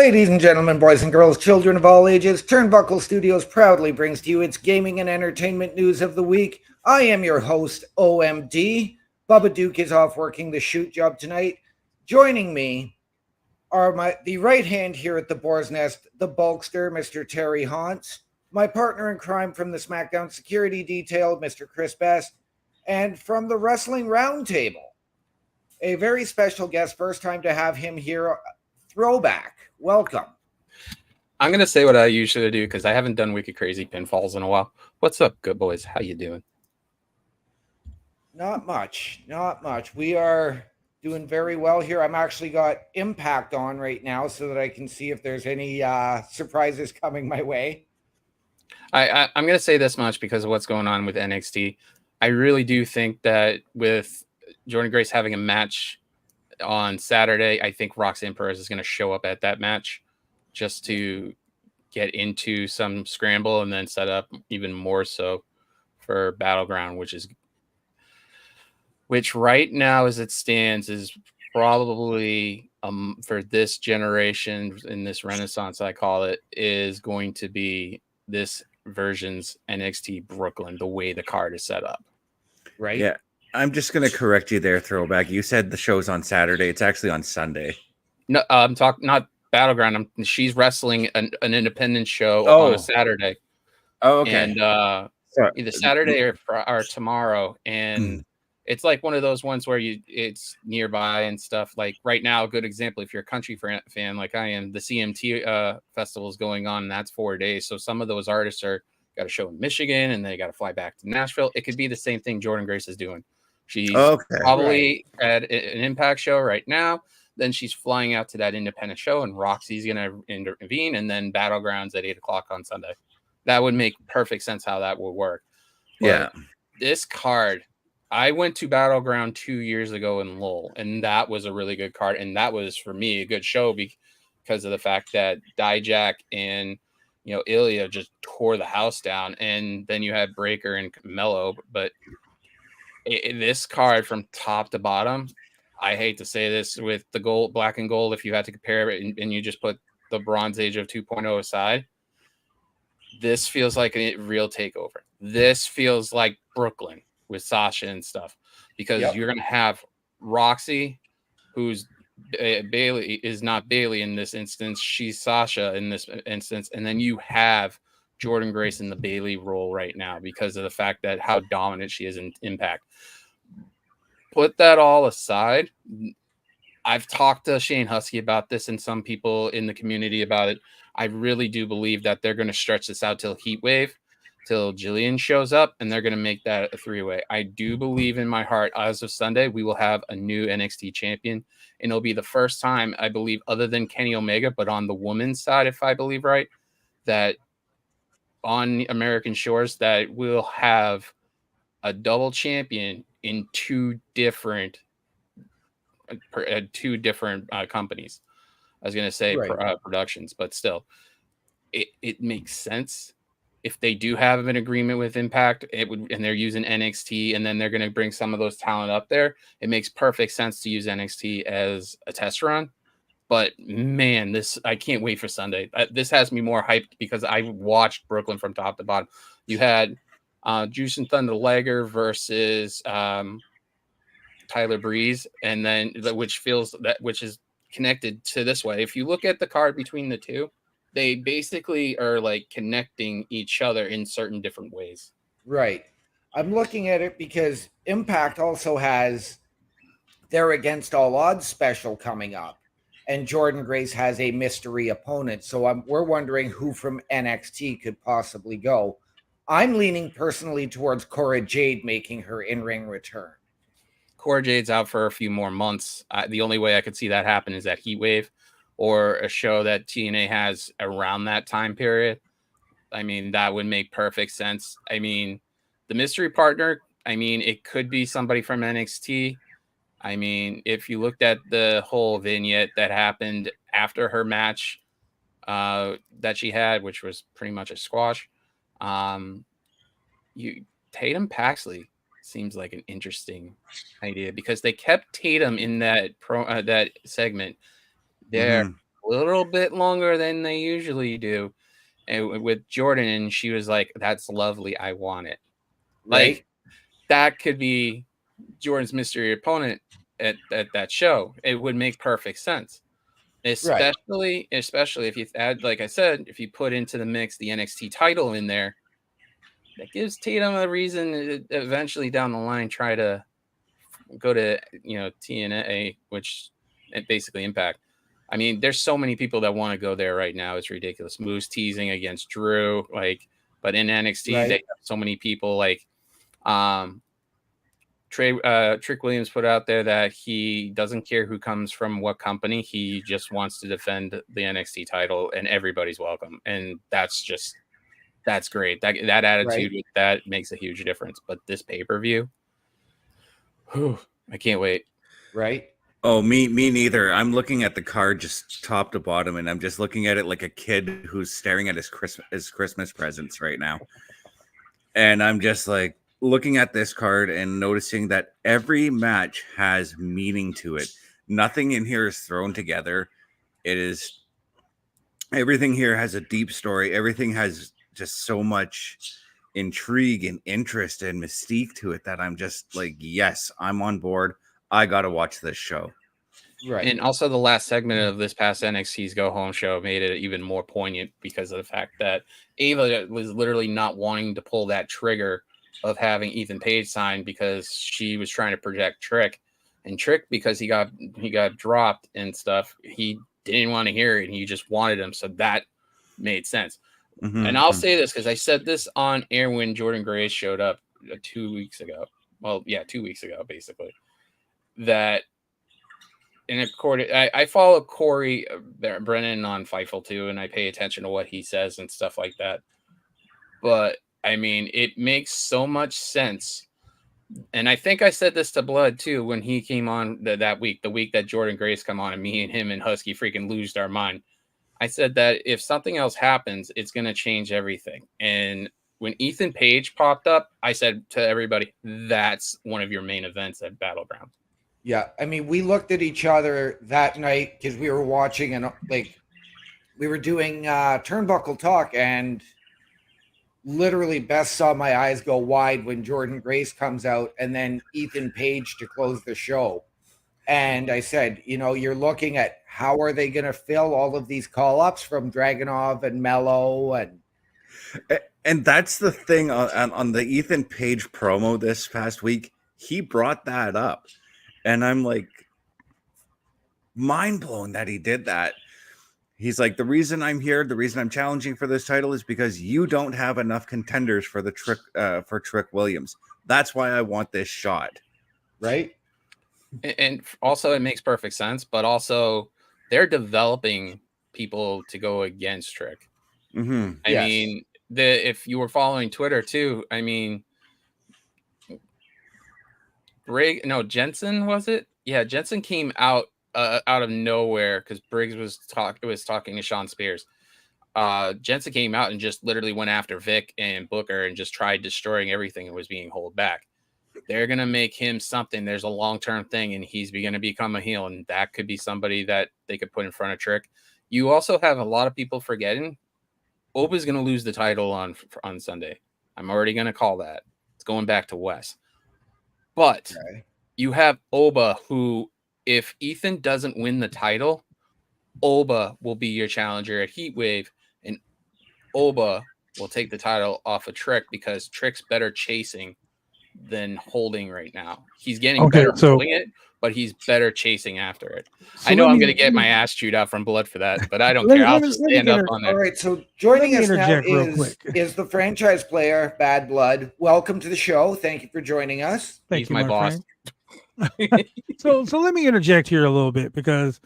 Ladies and gentlemen, boys and girls, children of all ages, Turnbuckle Studios proudly brings to you its gaming and entertainment news of the week. I am your host, OMD. Bubba Duke is off working the shoot job tonight. Joining me are the right hand here at the Boar's Nest, the Bulkster, Mr. Terry Hauntz, my partner in crime from the SmackDown Security Detail, Mr. Chris Best, and from the Wrestling Roundtable, a very special guest, first time to have him here, Throwback. Welcome. I'm going to say what I usually do because I haven't done Wicked Crazy Pinfalls in a while. What's up, good boys? How you doing? Not much. We are doing very well here. I'm actually got Impact on right now so that I can see if there's any surprises coming my way. I'm going to say this much because of what's going on with NXT. I really do think that with Jordynne Grace having a match on Saturday, I think Roxanne Perez is going to show up at that match just to get into some scramble and then set up even more so for Battleground, which right now as it stands is probably for this generation in this renaissance, I call it, is going to be this version's NXT Brooklyn, the way the card is set up. Right? Yeah. I'm just going to correct you there, Throwback. You said the show's on Saturday. It's actually on Sunday. No, I'm talking not Battleground. She's wrestling an independent show on a Saturday. Oh, okay. And either Saturday or tomorrow. And it's like one of those ones where it's nearby and stuff. Like right now, a good example, if you're a country fan like I am, the CMT festival is going on, and that's 4 days. So some of those artists got a show in Michigan, and they got to fly back to Nashville. It could be the same thing Jordynne Grace is doing. She's probably at an Impact show right now. Then she's flying out to that independent show, and Roxy's going to intervene, and then Battlegrounds at 8 o'clock on Sunday. That would make perfect sense how that would work. But this card, I went to Battleground 2 years ago in Lowell, and that was a really good card. And that was, for me, a good show because of the fact that Dijak and Ilya just tore the house down. And then you had Breaker and Mello, but this card from top to bottom, I hate to say this with the gold, black and gold, if you had to compare it and you just put the Bronze Age of 2.0 aside, this feels like a real takeover. This feels like Brooklyn with Sasha and stuff, because you're going to have Roxy, who's Bailey is not Bailey in this instance. She's Sasha in this instance. And then you have Jordynne Grace in the Bailey role right now because of the fact that how dominant she is in Impact. Put that all aside. I've talked to Shane Husky about this and some people in the community about it. I really do believe that they're going to stretch this out till Heatwave, till Jillian shows up, and they're going to make that a three-way. I do believe in my heart, as of Sunday, we will have a new NXT champion, and it'll be the first time, I believe, other than Kenny Omega, but on the women's side, if I believe right, that on American shores, that we'll have a double champion in two different companies. I was going to say productions, but still, it makes sense. If they do have an agreement with Impact, and they're using NXT, and then they're going to bring some of those talent up there, it makes perfect sense to use NXT as a test run. But man, I can't wait for Sunday. This has me more hyped because I watched Brooklyn from top to bottom. You had Juice and Thunder Liger versus Tyler Breeze, and then which is connected to this way. If you look at the card between the two, they basically are like connecting each other in certain different ways. Right. I'm looking at it because Impact also has their Against All Odds special coming up, and Jordynne Grace has a mystery opponent. So we're wondering who from NXT could possibly go. I'm leaning personally towards Cora Jade making her in-ring return. Cora Jade's out for a few more months. The only way I could see that happen is at Heatwave or a show that TNA has around that time period. I mean, that would make perfect sense. I mean, the mystery partner, it could be somebody from NXT. I mean, if you looked at the whole vignette that happened after her match that she had, which was pretty much a squash, Tatum Paxley seems like an interesting idea because they kept Tatum in that that segment there little bit longer than they usually do. And with Jordan, and she was like, "That's lovely. I want it." Right. Like that could be Jordan's mystery opponent at that show. It would make perfect sense. Especially if you add, like I said, if you put into the mix the NXT title in there, that gives Tatum a reason to eventually down the line try to go to TNA, which basically Impact. I mean, there's so many people that want to go there right now. It's ridiculous. Moose teasing against Drew, but in NXT they have so many people like Trick Williams put out there that he doesn't care who comes from what company. He just wants to defend the NXT title, and everybody's welcome. And that's great. That attitude with that makes a huge difference. But this pay-per-view, I can't wait. Right. Oh, me neither. I'm looking at the card just top to bottom, and I'm just looking at it like a kid who's staring at his Christmas presents right now. And I'm just like looking at this card and noticing that every match has meaning to it. Nothing in here is thrown together. Everything here has a deep story. Everything has just so much intrigue and interest and mystique to it that I'm just like, yes, I'm on board. I got to watch this show. Right. And also the last segment of this past NXT's Go Home show made it even more poignant because of the fact that Ava was literally not wanting to pull that trigger of having Ethan Page signed because she was trying to project Trick. And Trick, because he got dropped and stuff, he didn't want to hear it and he just wanted him. So that made sense. Mm-hmm. And I'll say this because I said this on air when Jordan Grace showed up 2 weeks ago. Well, yeah, 2 weeks ago, basically. That I follow Corey Brennan on Fightful too, and I pay attention to what he says and stuff like that. But I mean, it makes so much sense. And I think I said this to Blood too when he came on that week, the week that Jordan Grace come on, and me and him and Husky freaking losed our mind. I said that if something else happens, it's going to change everything. And when Ethan Page popped up, I said to everybody, that's one of your main events at Battleground. Yeah, I mean, we looked at each other that night because we were watching and we were doing Turnbuckle Talk, and literally Beth saw my eyes go wide when Jordan Grace comes out and then Ethan Page to close the show. And I said, you're looking at how are they going to fill all of these call-ups from Dragunov and Mello and that's the thing on the Ethan Page promo this past week. He brought that up. And I'm like, mind blown that he did that. He's like, the reason I'm here, the reason I'm challenging for this title is because you don't have enough contenders for the Trick Williams. That's why I want this shot. Right. And also it makes perfect sense, but also they're developing people to go against Trick. Mm-hmm. I mean, if you were following Twitter too, I mean, Jensen, was it? Yeah, Jensen came out of nowhere because Briggs was talking to Sean Spears. Jensen came out and just literally went after Vic and Booker and just tried destroying everything that was being held back. They're gonna make him something. There's a long-term thing, and he's gonna become a heel, and that could be somebody that they could put in front of Trick. You also have a lot of people forgetting Oba's gonna lose the title on Sunday. I'm already gonna call that. It's going back to Wes. But you have Oba, who, if Ethan doesn't win the title, Oba will be your challenger at Heatwave, and Oba will take the title off of Trick because Trick's better chasing than holding right now. He's getting better holding it, but he's better chasing after it. So I know I'm going to get my ass chewed out from Blood for that, but I don't care. I'll just stand up on there. All right, so joining us now is the franchise player, Bad Blood. Welcome to the show. Thank you for joining us. He's my boss. So let me interject here a little bit because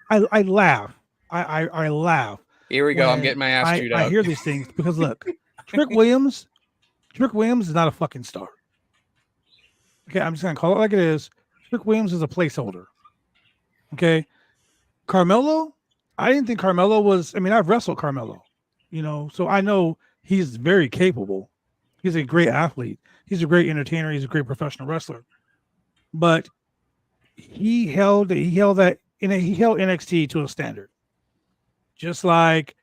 I laugh. I laugh. Here we go. I'm getting my ass chewed out. I hear these things because look, Trick Williams is not a fucking star. Okay, I'm just gonna call it like it is. Trick Williams is a placeholder. Okay, Carmelo. I didn't think Carmelo was. I mean, I've wrestled Carmelo, so I know he's very capable. He's a great athlete. He's a great entertainer. He's a great professional wrestler. But he held that he held NXT to a standard. Just like,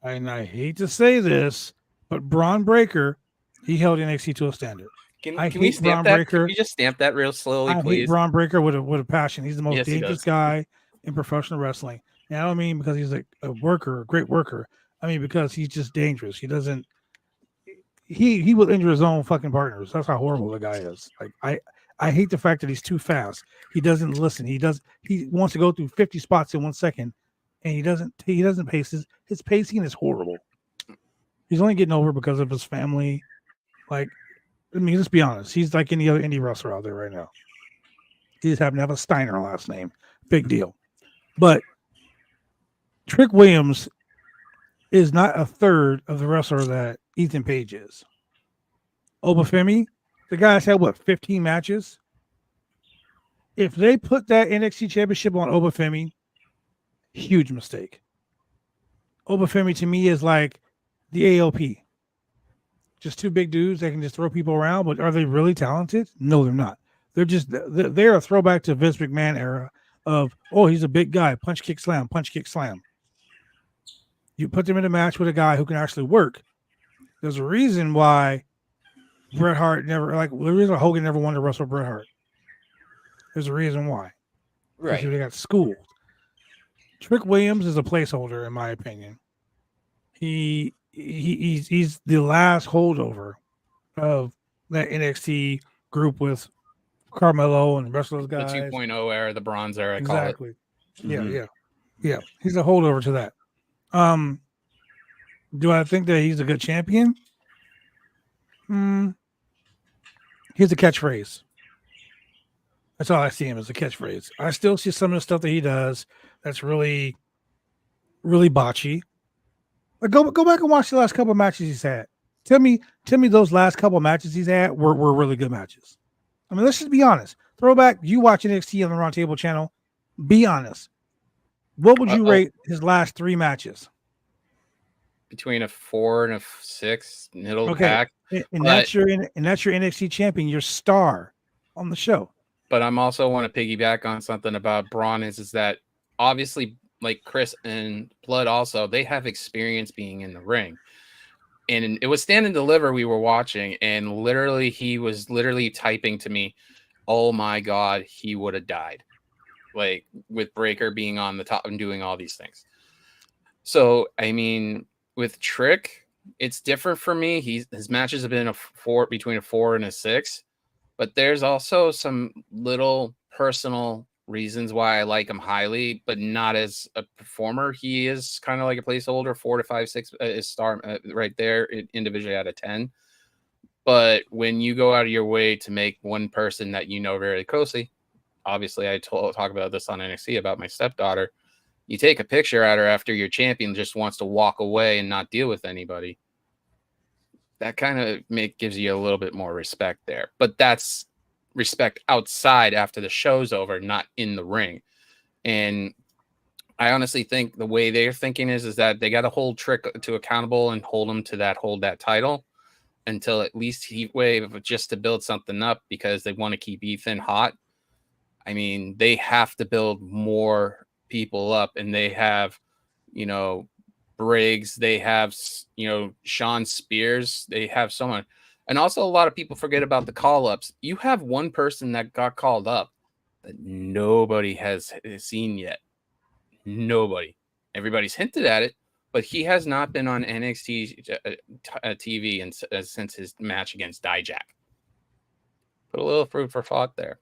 and I hate to say this, but Braun Breaker, he held NXT to a standard. Can I we hate stamp Braun that? Breaker. Can you just stamp that real slowly, I hate please? Braun Breaker with a passion. He's the most Yes, he dangerous does. guy in professional wrestling. And I don't mean because he's a worker, a great worker. I mean because he's just dangerous. He doesn't. He will injure his own fucking partners. That's how horrible the guy is. Like I hate the fact that he's too fast. He doesn't listen. He wants to go through 50 spots in 1 second, and he doesn't pace. His pacing is horrible. He's only getting over because of his family. Like, I mean, let's be honest. He's like any other indie wrestler out there right now. He just happened to have a Steiner last name. Big deal. But Trick Williams is not a third of the wrestler that Ethan Page is. Obafemi, the guy's had, 15 matches? If they put that NXT championship on Obafemi, huge mistake. Obafemi to me is like the AOP. Just two big dudes that can just throw people around, but are they really talented? No, they're not. They're a throwback to Vince McMahon era of, oh, he's a big guy, punch, kick, slam, punch, kick, slam. You put them in a match with a guy who can actually work. There's a reason why Bret Hart the reason why Hogan never wanted to wrestle Bret Hart. There's a reason why. Right. Because they got schooled. Trick Williams is a placeholder, in my opinion. He's the last holdover of that NXT group with Carmelo and the rest of those guys. The 2.0 era, the Bronze era, Exactly. I call it. Yeah. He's a holdover to that. Do I think that he's a good champion? Here's a catchphrase. That's all I see him as, a catchphrase. I still see some of the stuff that he does that's really, really botchy. Like go back and watch the last couple of matches he's had. Tell me those last couple of matches he's had were really good matches. I mean, let's just be honest. Throwback, you watch NXT on the Round Table channel. Be honest. What would you rate his last 3 matches? Between a 4 and a 6, middle pack. And that's your NXT champion, your star on the show. But I'm also want to piggyback on something about Braun is that obviously, like Chris and Blood also, they have experience being in the ring. And it was Stand and Deliver we were watching, and literally he was typing to me, oh my God, he would have died. Like with Breaker being on the top and doing all these things. So, I mean, with Trick, it's different for me. His matches have been between a 4 and a 6, but there's also some little personal reasons why I like him highly, but not as a performer. He is kind of like a placeholder, 4 to 5, 6 is star right there, individually out of 10. But when you go out of your way to make one person that you know very closely, obviously I talk about this on NXT about my stepdaughter. You take a picture at her after your champion just wants to walk away and not deal with anybody. That kind of gives you a little bit more respect there. But that's respect outside after the show's over, not in the ring. And I honestly think the way they're thinking is that they got to hold Trick to accountable and hold him to hold that title until at least Heatwave, just to build something up, because they want to keep Ethan hot. I mean, they have to build more people up, and they have, Briggs, they have, Sean Spears, they have someone. And also a lot of people forget about the call-ups. You have one person that got called up that nobody has seen yet. Nobody. Everybody's hinted at it, but he has not been on NXT TV since his match against Dijak. Put a little food for thought there.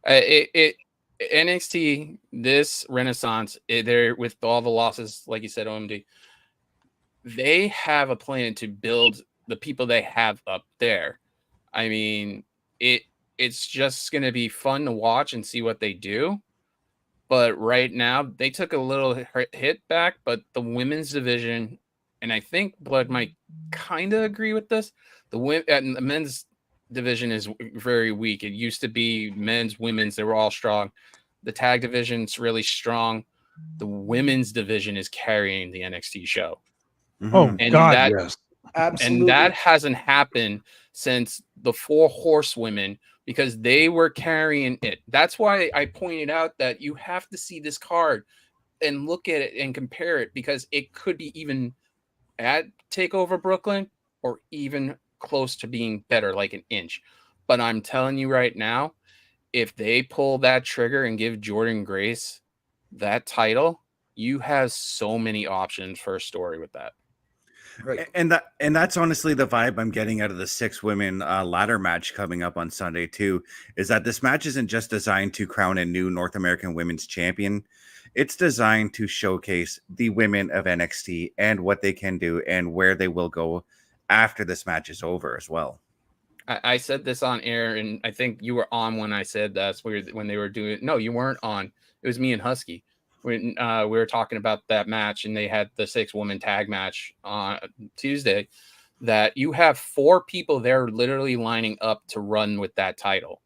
NXT, this renaissance, they're with all the losses, like you said, OMD, they have a plan to build the people they have up there. I mean, it's just going to be fun to watch and see what they do. But right now, they took a little hit back, but the women's division, and I think Blood might kind of agree with this, the men's division is very weak. It used to be men's, women's, they were all strong. The tag division's really strong. The women's division is carrying the NXT show. Oh, and yes. Absolutely. And that hasn't happened since the 4 horsewomen because they were carrying it. That's why I pointed out that you have to see this card and look at it and compare it, because it could be even at TakeOver Brooklyn or even close to being better, like an inch. But I'm telling you right now, if they pull that trigger and give Jordan Grace that title, you have so many options for a story with that. Right. And that's honestly the vibe I'm getting out of the 6 women ladder match coming up on Sunday too, is that this match isn't just designed to crown a new North American Women's Champion. It's designed to showcase the women of NXT and what they can do and where they will go after this match is over as well. I said this on air, and I think you were on when I said that's weird when they were doing. No, you weren't on. It was me and Husky when we were talking about that match, and they had the 6-woman tag match on Tuesday. That you have 4 people there literally lining up to run with that title,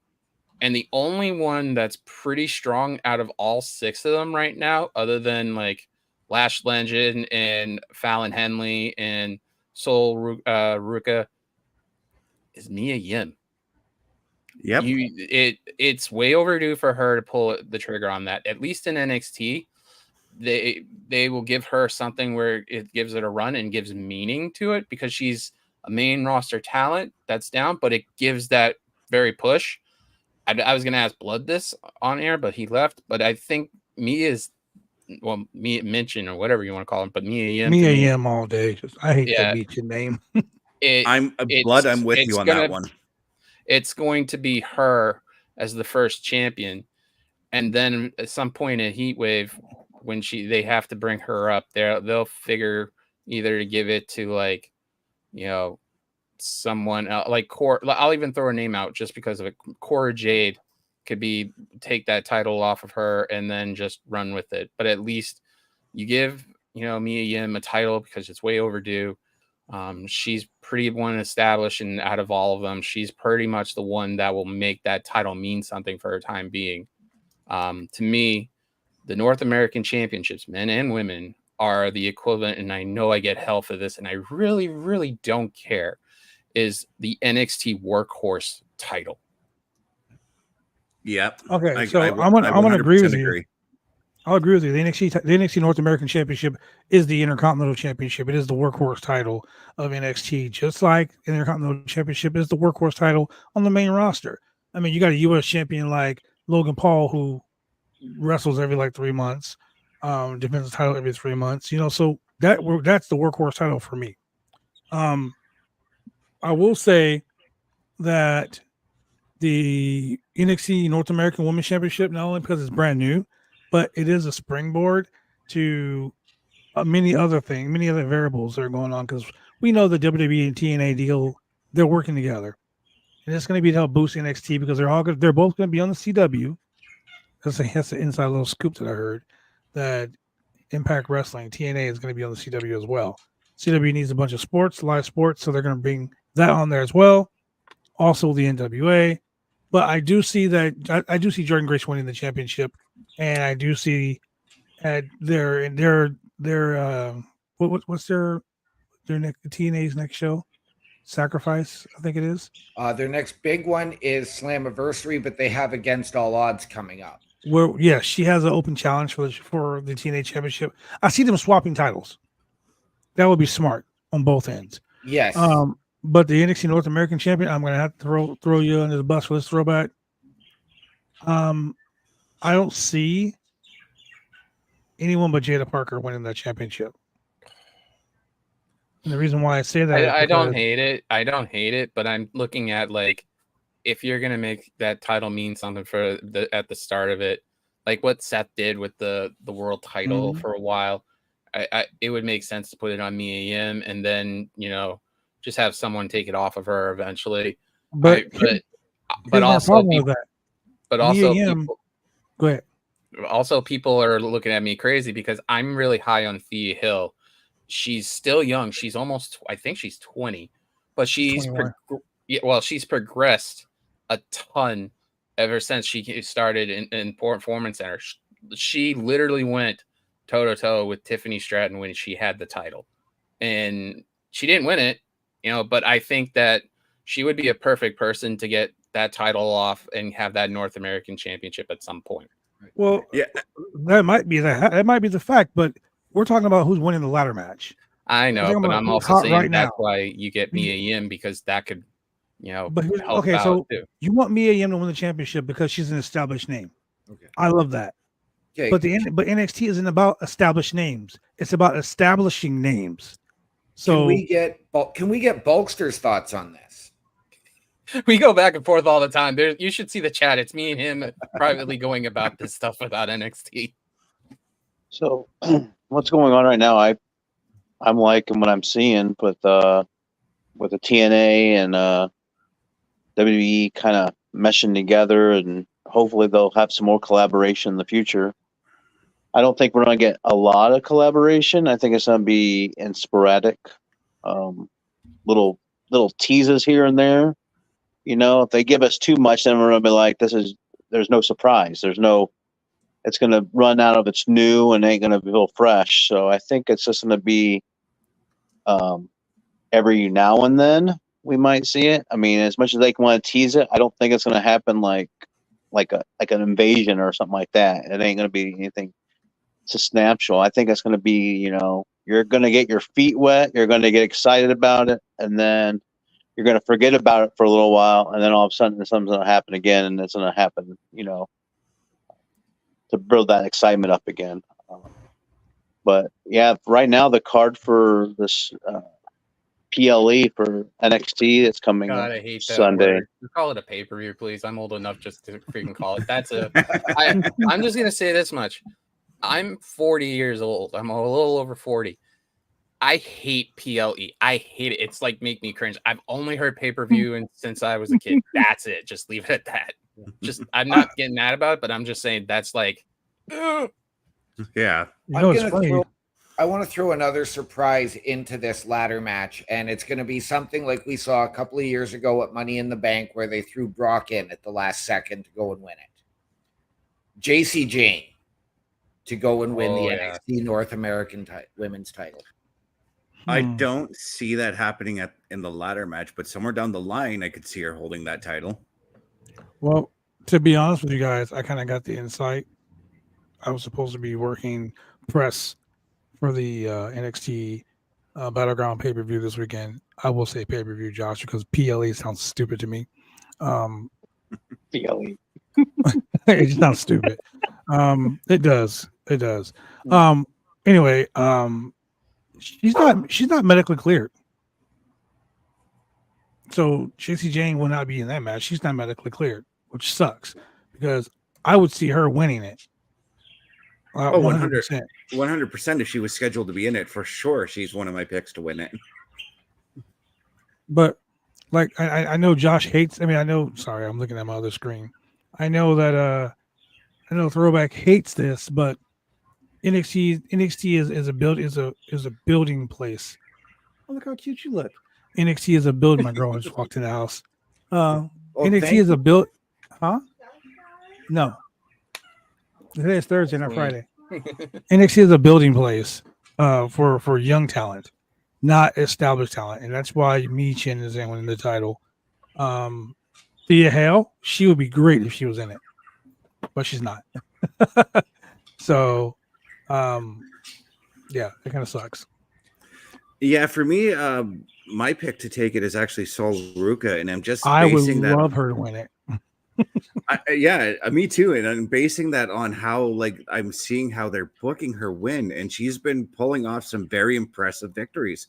and the only one that's pretty strong out of all 6 of them right now, other than like Lash Legend and Fallon Henley and Sol Ruka, is Mia Yim. Yep. It's way overdue for her to pull the trigger on that. At least in NXT, they will give her something where it gives it a run and gives meaning to it, because she's a main roster talent that's down, but it gives that very push. I was going to ask Blood this on air, but he left. But I think Mia's, well, Mia Minchin or whatever you want to call him, but Mia Yim. Mia Yim all day. I hate Yeah. that Minchin name. I'm with you on that one. It's going to be her as the first champion, and then at some point in Heat Wave, when they have to bring her up, they'll figure either to give it to, like, you know, someone else, like Cora. I'll even throw a name out just because of it. Cora Jade could take that title off of her and then just run with it. But at least you give, Mia Yim a title because it's way overdue. She's pretty one established, and out of all of them, she's pretty much the one that will make that title mean something for her time being. To me, the North American Championships, men and women, are the equivalent, and I know I get hell for this, and I really, really don't care, is the NXT Workhorse title. Yep. Okay, I'm gonna agree with you. I'll agree with you. The NXT North American Championship is the Intercontinental Championship. It is the workhorse title of NXT, just like the Intercontinental Championship is the workhorse title on the main roster. I mean, you got a U.S. champion like Logan Paul who wrestles every 3 months, defends the title every 3 months. So that's the workhorse title for me. I will say that the NXT North American Women's Championship, not only because it's brand new, but it is a springboard to many other variables that are going on, because we know the WWE and TNA deal, they're working together. And it's going to be to help boost NXT, because they're both going to be on the CW. That's an inside little scoop that I heard, that Impact Wrestling, TNA, is going to be on the CW as well. CW needs a bunch of live sports, so they're going to bring that on there as well. Also the NWA. But I do see I do see Jordan Grace winning the championship, and I do see what's their TNA's next show? Sacrifice, I think it is. Their next big one is Slammiversary, but they have Against All Odds coming up. She has an open challenge for the TNA championship. I see them swapping titles. That would be smart on both ends. Yes. But the NXT North American champion, I'm going to have to throw you under the bus for this throwback. I don't see anyone but Jada Parker winning that championship. And the reason why I say that, I don't hate it. I don't hate it, but I'm looking at, if you're going to make that title mean something at the start of it, like what Seth did with the world title for a while, it would make sense to put it on Mia Yim, and then, just have someone take it off of her eventually. But also people, go ahead. Also, people are looking at me crazy because I'm really high on Thea Hill. She's still young. She's I think she's 20, but she's progressed a ton ever since she started in Performance Center. She literally went toe-to-toe with Tiffany Stratton when she had the title, and she didn't win it, but I think that she would be a perfect person to get that title off and have that North American Championship at some point. Well, Yeah. that might be the fact, but we're talking about who's winning the ladder match. I know, but I'm also hot saying right that's now. why you get Mia Yim, because that could, But help out so too. you want Mia Yim to win the championship because she's an established name. Okay. I love that. Okay. But NXT isn't about established names. It's about establishing names. So can we get Bulkster's thoughts on this? We go back and forth all the time. You should see the chat. It's me and him privately going about this stuff about NXT. So what's going on right now? I'm liking what I'm seeing with the TNA and WWE kind of meshing together, and hopefully they'll have some more collaboration in the future. I don't think we're going to get a lot of collaboration. I think it's going to be in sporadic, little teases here and there. If they give us too much, then we're going to be like, there's no surprise. It's going to run out of its new and ain't going to feel fresh. So I think it's just going to be every now and then we might see it. I mean, as much as they want to tease it, I don't think it's going to happen like an invasion or something like that. It ain't going to be anything substantial. I think it's going to be, you're going to get your feet wet. You're going to get excited about it. And then you're going to forget about it for a little while. And then all of a sudden something's going to happen again. And it's going to happen, to build that excitement up again. But yeah, right now the card for this PLE for NXT that's coming God, I hate that Sunday. word. Call it a pay-per-view, please. I'm old enough just to freaking call it. I'm just gonna say this much. I'm 40 years old. I'm a little over 40. I hate PLE. I hate it. It's like make me cringe. I've only heard pay-per-view and since I was a kid. That's it. Just leave it at that. I'm not getting mad about it, but I'm just saying that's like Yeah. I want to throw another surprise into this ladder match, and it's going to be something like we saw a couple of years ago at Money in the Bank where they threw Brock in at the last second to go and win it. JC Jane to go and win the NXT North American women's title. I don't see that happening in the ladder match, but somewhere down the line, I could see her holding that title. Well, to be honest with you guys, I kind of got the insight. I was supposed to be working press for the NXT Battleground pay-per-view this weekend. I will say pay-per-view, Josh, because PLE sounds stupid to me. PLE. It sounds stupid. It does. Anyway, she's not medically cleared. So JC Jane will not be in that match. She's not medically cleared, which sucks because I would see her winning it. 100%. 100%. If she was scheduled to be in it, for sure, she's one of my picks to win it. But like, I know Josh hates. I mean, sorry, I'm looking at my other screen. I know that I know Throwback hates this, but NXT is a building place. Oh, look how cute you look. NXT is a building. My girl just walked in the house. NXT is a build. Huh? No. Today is Thursday, not Friday. NXT is a building place for young talent, not established talent, and that's why Michin is winning the title. Thea Hale, she would be great if she was in it, but she's not. So, yeah, it kind of sucks. Yeah, for me, my pick to take it is actually Sol Ruka, and I'm just I would basing love her to win it. Me too, and I'm basing that on how I'm seeing how they're booking her win, and she's been pulling off some very impressive victories.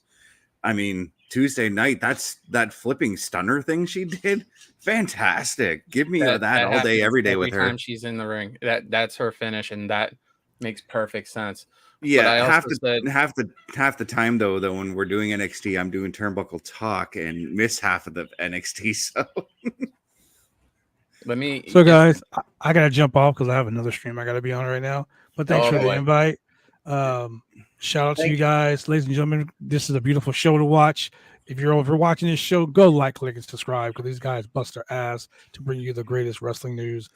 I mean, Tuesday night, that flipping stunner thing she did, fantastic. Give me that all day, every day with her. Every time she's in the ring, that's her finish, and that makes perfect sense. Yeah, half the time though when we're doing NXT, I'm doing Turnbuckle Talk and miss half of the NXT. So. So guys, I gotta jump off because I have another stream I gotta be on right now. But thanks for the invite. Shout out to you guys, ladies and gentlemen. This is a beautiful show to watch. If you're watching this show, go like, click, and subscribe because these guys bust their ass to bring you the greatest wrestling news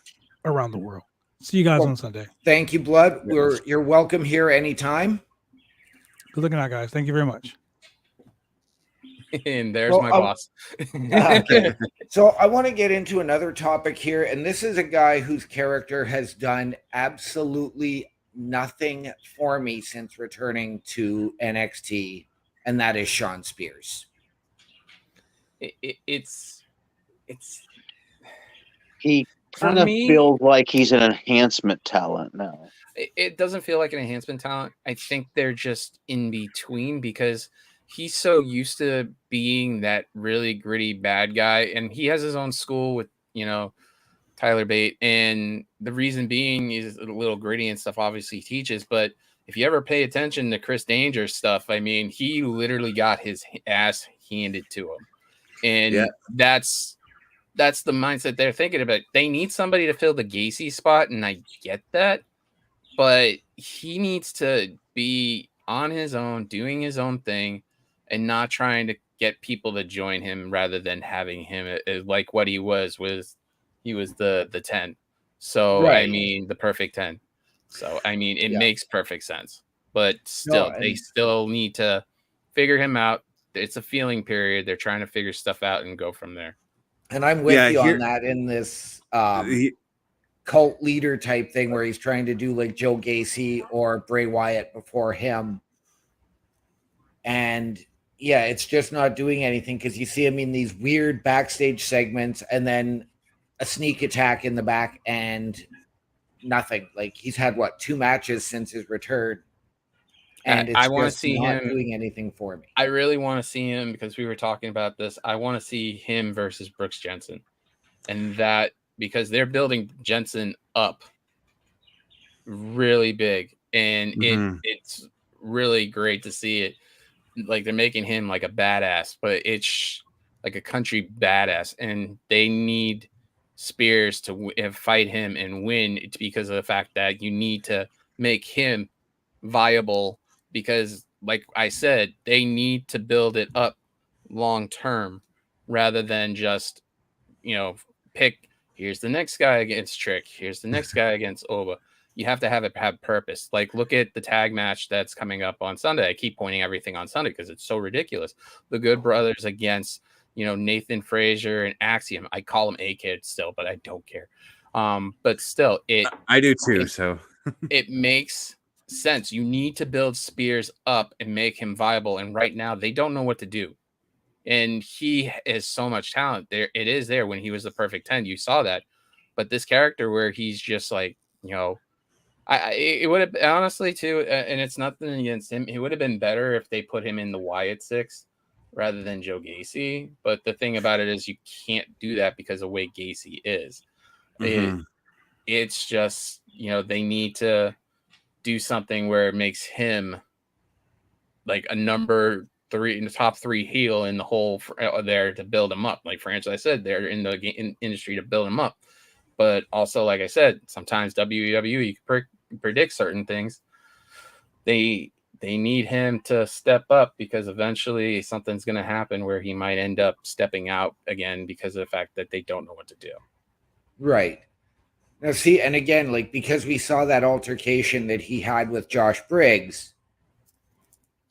around the world. See you guys on Sunday. Thank you, Blood. You're welcome here anytime. Good looking out, guys. Thank you very much. And there's Well, my boss. Okay. So I want to get into another topic here, and this is a guy whose character has done absolutely nothing for me since returning to NXT, and that is Sean Spears. It's He for kind of me. feels like he's an enhancement talent now. It doesn't feel like an enhancement talent. I think they're just in between because he's so used to being that really gritty bad guy, and he has his own school with Tyler Bate, and the reason being is a little gritty and stuff. Obviously, he teaches, but if you ever pay attention to Chris Danger's stuff, I mean, he literally got his ass handed to him, and that's the mindset they're thinking about. They need somebody to fill the Gacy spot, and I get that. But he needs to be on his own, doing his own thing, and not trying to get people to join him rather than having him like what he was the 10. So, I Right. mean, the perfect 10. So, I mean, it Yeah. makes perfect sense. But still, they still need to figure him out. It's a feeling period. They're trying to figure stuff out and go from there. And I'm with you on that in this cult leader type thing where he's trying to do like Joe Gacy or Bray Wyatt before him. And yeah, it's just not doing anything because you see him in these weird backstage segments and then a sneak attack in the back and nothing. Like he's had 2 matches since his return. And it's I want to just see not him doing anything for me. I really want to see him because we were talking about this. I want to see him versus Brooks Jensen. And that because they're building Jensen up really big. And it's really great to see it. Like they're making him like a badass, but it's like a country badass. And they need Spears to fight him and win because of the fact that you need to make him viable because like I said, they need to build it up long term rather than just, pick here's the next guy against Trick, here's the next guy against Oba. You have to have it have purpose. Like look at the tag match that's coming up on Sunday. I keep pointing everything on Sunday because it's so ridiculous. The Good Brothers against, Nathan Frazier and Axiom. I call him A Kid still, but I don't care. But still, I do too. So it makes sense. You need to build Spears up and make him viable. And right now they don't know what to do. And he has so much talent there. It is there when he was the perfect 10. You saw that. But this character where he's just like, it would have honestly too, and it's nothing against him. It would have been better if they put him in the Wyatt 6 rather than Joe Gacy. But the thing about it is you can't do that because of the way Gacy is. It's just, they need to do something where it makes him like a number 3 in the top 3 heel in the whole there to build him up. Like franchise I said, they're in the industry to build him up. But also, like I said, sometimes WWE, you can predict certain things. They need him to step up because eventually something's going to happen where he might end up stepping out again because of the fact that they don't know what to do. Right. Now, see, and again, like because we saw that altercation that he had with Josh Briggs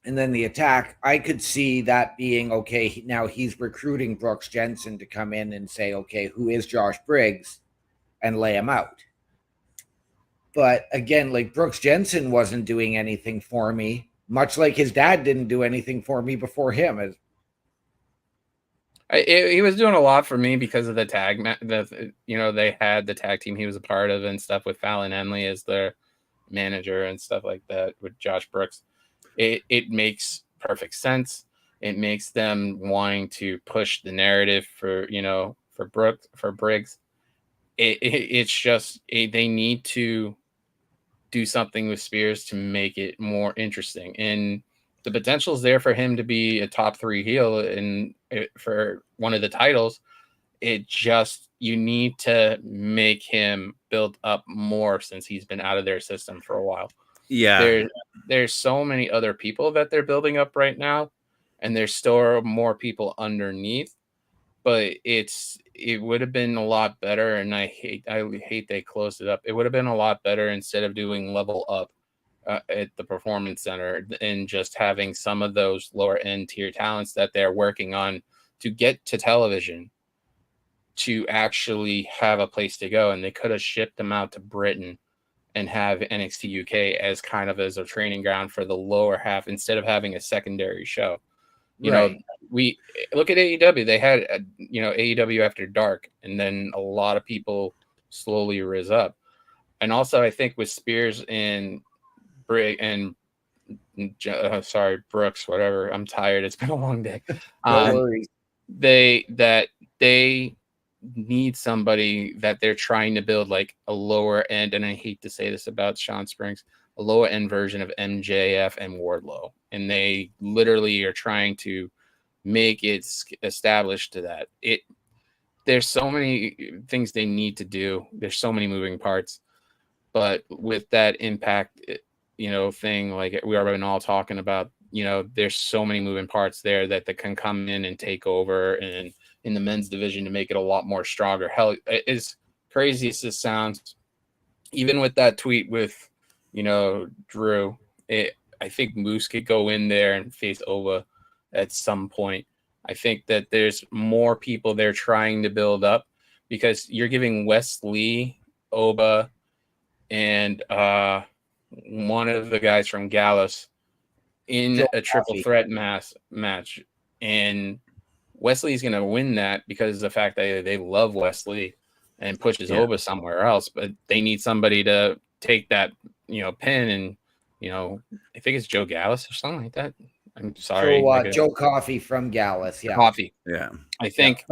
and then the attack, I could see that being okay. Now he's recruiting Brooks Jensen to come in and say, okay, who is Josh Briggs and lay him out. But again, like Brooks Jensen wasn't doing anything for me, much like his dad didn't do anything for me before him. He was doing a lot for me because of the tag, they had the tag team he was a part of and stuff with Fallon Henley as their manager and stuff like that with Josh Brooks. It makes perfect sense. It makes them wanting to push the narrative for Briggs. It's just they need to do something with Spears to make it more interesting. And the potential is there for him to be a top 3 heel and for one of the titles. It just, you need to make him build up more since he's been out of their system for a while. Yeah. There's so many other people that they're building up right now, and there's still more people underneath. But it would have been a lot better, and I hate they closed it up. It would have been a lot better instead of doing level up at the Performance Center, and just having some of those lower end tier talents that they're working on to get to television to actually have a place to go. And they could have shipped them out to Britain and have NXT UK as kind of as a training ground for the lower half instead of having a secondary show. You know, we look at AEW. They had, AEW After Dark, and then a lot of people slowly rose up. And also, I think with Spears and Brooks, whatever. I'm tired. It's been a long day. No worries. They need somebody that they're trying to build like a lower end, and I hate to say this about Sean Springs, a lower end version of MJF and Wardlow, and they literally are trying to make it established to that. There's so many things they need to do. There's so many moving parts, but with that Impact, thing like we are all talking about, there's so many moving parts there that they can come in and take over, and in the men's division to make it a lot more stronger. Hell, as crazy as this sounds, even with that tweet with, Drew, I think Moose could go in there and face Oba at some point. I think that there's more people they're trying to build up, because you're giving Wesley, Oba, and one of the guys from Gallus in a triple threat match, and Wesley's going to win that because of the fact that they love Wesley and pushes Oba somewhere else, but they need somebody to take that, pin, and I think it's Joe Gallus or something like that. I'm sorry, Joe Coffey from Gallus. Yeah, Coffey. Yeah, I think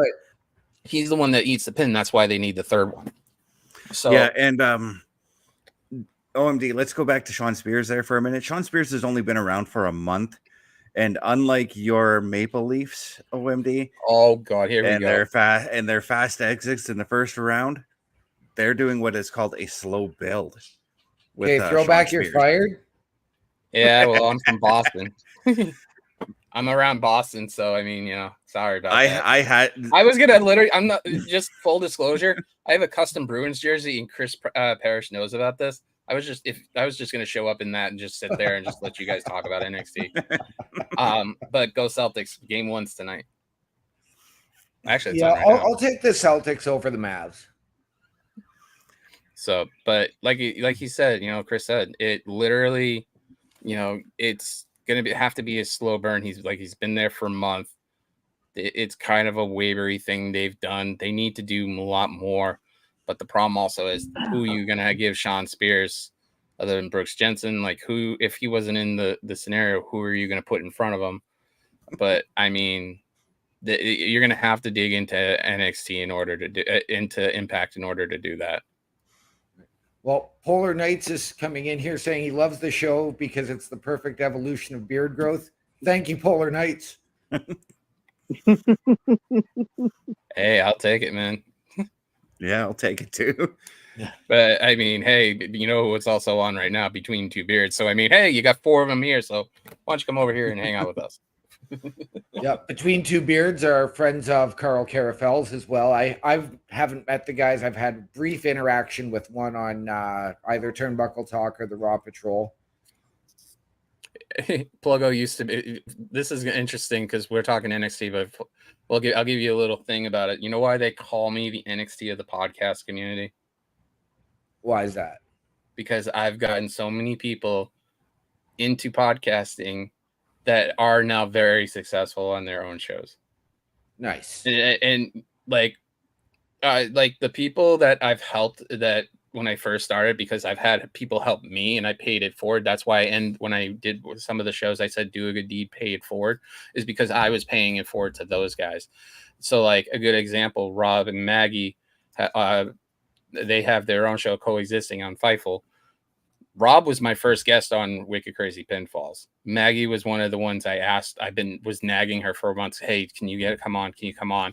he's the one that eats the pin. That's why they need the third one. So and OMD, let's go back to Sean Spears there for a minute. Sean Spears has only been around for a month, and unlike your Maple Leafs, OMD, oh god, here we go. Their fast exits in the first round, they're doing what is called a slow build. Okay, throwback, you're fired. Yeah, well, I'm from Boston. I'm around Boston, so I mean, sorry about that. I was gonna literally. I'm not. Just full disclosure. I have a custom Bruins jersey, and Chris Parrish knows about this. I was just gonna show up in that and just sit there and just let you guys talk about NXT. But go Celtics! Game 1's tonight. Actually, it's I'll take the Celtics over the Mavs. So, but like he said, Chris said, it literally, it's gonna have to be a slow burn. He's been there for a month. It's kind of a wavery thing they've done. They need to do a lot more. But the problem also is, who are you gonna give Sean Spears other than Brooks Jensen? Like, who, if he wasn't in the scenario, who are you gonna put in front of him? But I mean, you're gonna have to dig into NXT into Impact in order to do that. Well, Polar Knights is coming in here saying he loves the show because it's the perfect evolution of beard growth. Thank you, Polar Knights. Hey, I'll take it, man. Yeah, I'll take it too. But I mean, hey, you know what's also on right now? Between Two Beards. So I mean, hey, you got 4 of them here. So why don't you come over here and hang out with us? Yeah, Between Two Beards are friends of Carl Carafel's as well. I haven't met the guys. I've had brief interaction with one on either Turnbuckle Talk or the Raw Patrol. Pluggo used to be. This is interesting because we're talking NXT, but I'll give you a little thing about it. You know why they call me the NXT of the podcast community? Why is that? Because I've gotten so many people into podcasting that are now very successful on their own shows. Nice. And like the people that I've helped, that when I first started, because I've had people help me and I paid it forward. That's why when I did some of the shows, I said, do a good deed, pay it forward, is because I was paying it forward to those guys. So like a good example, Rob and Maggie, they have their own show, Coexisting, on Fightful. Rob was my first guest on Wicked Crazy Pinfalls. Maggie was one of the ones I asked. Was nagging her for months. Hey, can you come on? Can you come on?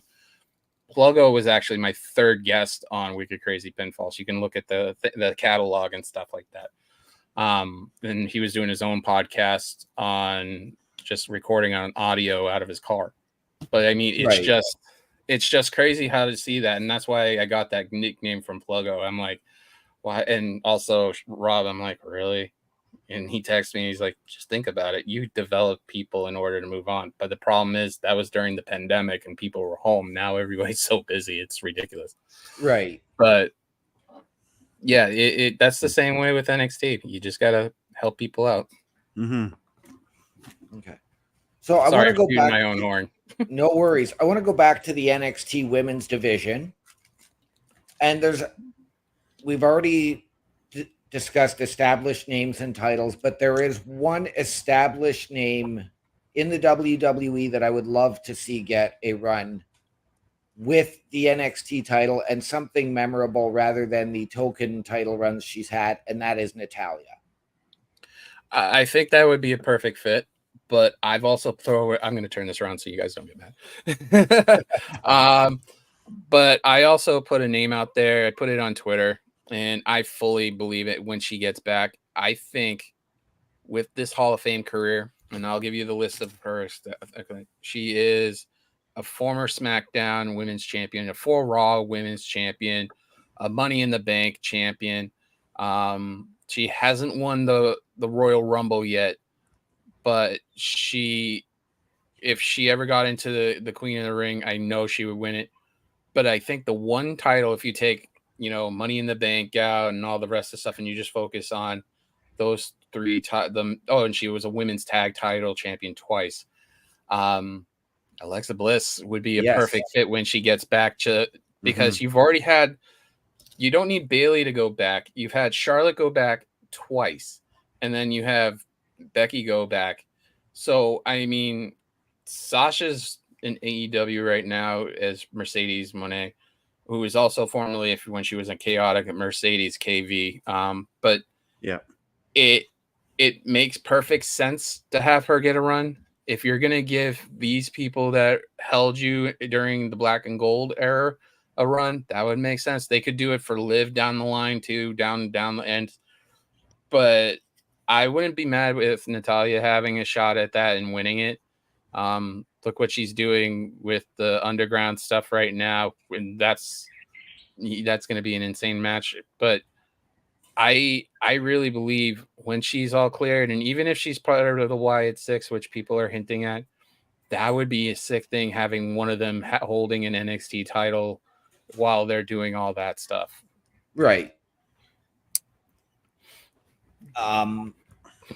Pluggo was actually my 3rd guest on Wicked Crazy Pinfalls. You can look at the catalog and stuff like that. And he was doing his own podcast on just recording on audio out of his car. But I mean, it's just crazy how to see that. And that's why I got that nickname from Pluggo. I'm like, why? And also Rob, I'm like, really? And he texted me, he's like, just think about it. You develop people in order to move on. But the problem is that was during the pandemic and people were home. Now everybody's so busy. It's ridiculous. Right. But yeah, that's the same way with NXT. You just got to help people out. Mm-hmm. Okay. So I want Sorry, to go I'm back. my own horn. No worries. I want to go back to the NXT women's division. And we've already discussed established names and titles, but there is one established name in the WWE that I would love to see get a run with the NXT title and something memorable rather than the token title runs she's had, and that is Natalya. I think that would be a perfect fit, but I've also I'm going to turn this around so you guys don't get mad. But I also put a name out there. I put it on Twitter, and I fully believe it when she gets back. I think with this Hall of Fame career, and I'll give you the list of her stuff. She is a former SmackDown Women's Champion, a 4 Raw Women's Champion, a Money in the Bank champion. She hasn't won the Royal Rumble yet, but if she ever got into the Queen of the Ring, I know she would win it. But I think the one title, if you take, Money in the Bank out and all the rest of the stuff, and you just focus on those 3 and she was a women's tag title champion twice. Alexa Bliss would be a perfect fit when she gets back because you've already had, you don't need Bayley to go back. You've had Charlotte go back twice, and then you have Becky go back. So, I mean, Sasha's in AEW right now as Mercedes Moné, who is also formerly, when she was in Chaotic at Mercedes KV. But yeah, it makes perfect sense to have her get a run. If you're going to give these people that held you during the Black and Gold era a run, that would make sense. They could do it for Liv down the line too, down the end. But I wouldn't be mad with Natalya having a shot at that and winning it. Look what she's doing with the underground stuff right now, and that's going to be an insane match. But I really believe when she's all cleared, and even if she's part of the Wyatt Six, which people are hinting at, that would be a sick thing, having one of them holding an NXT title while they're doing all that stuff. Right.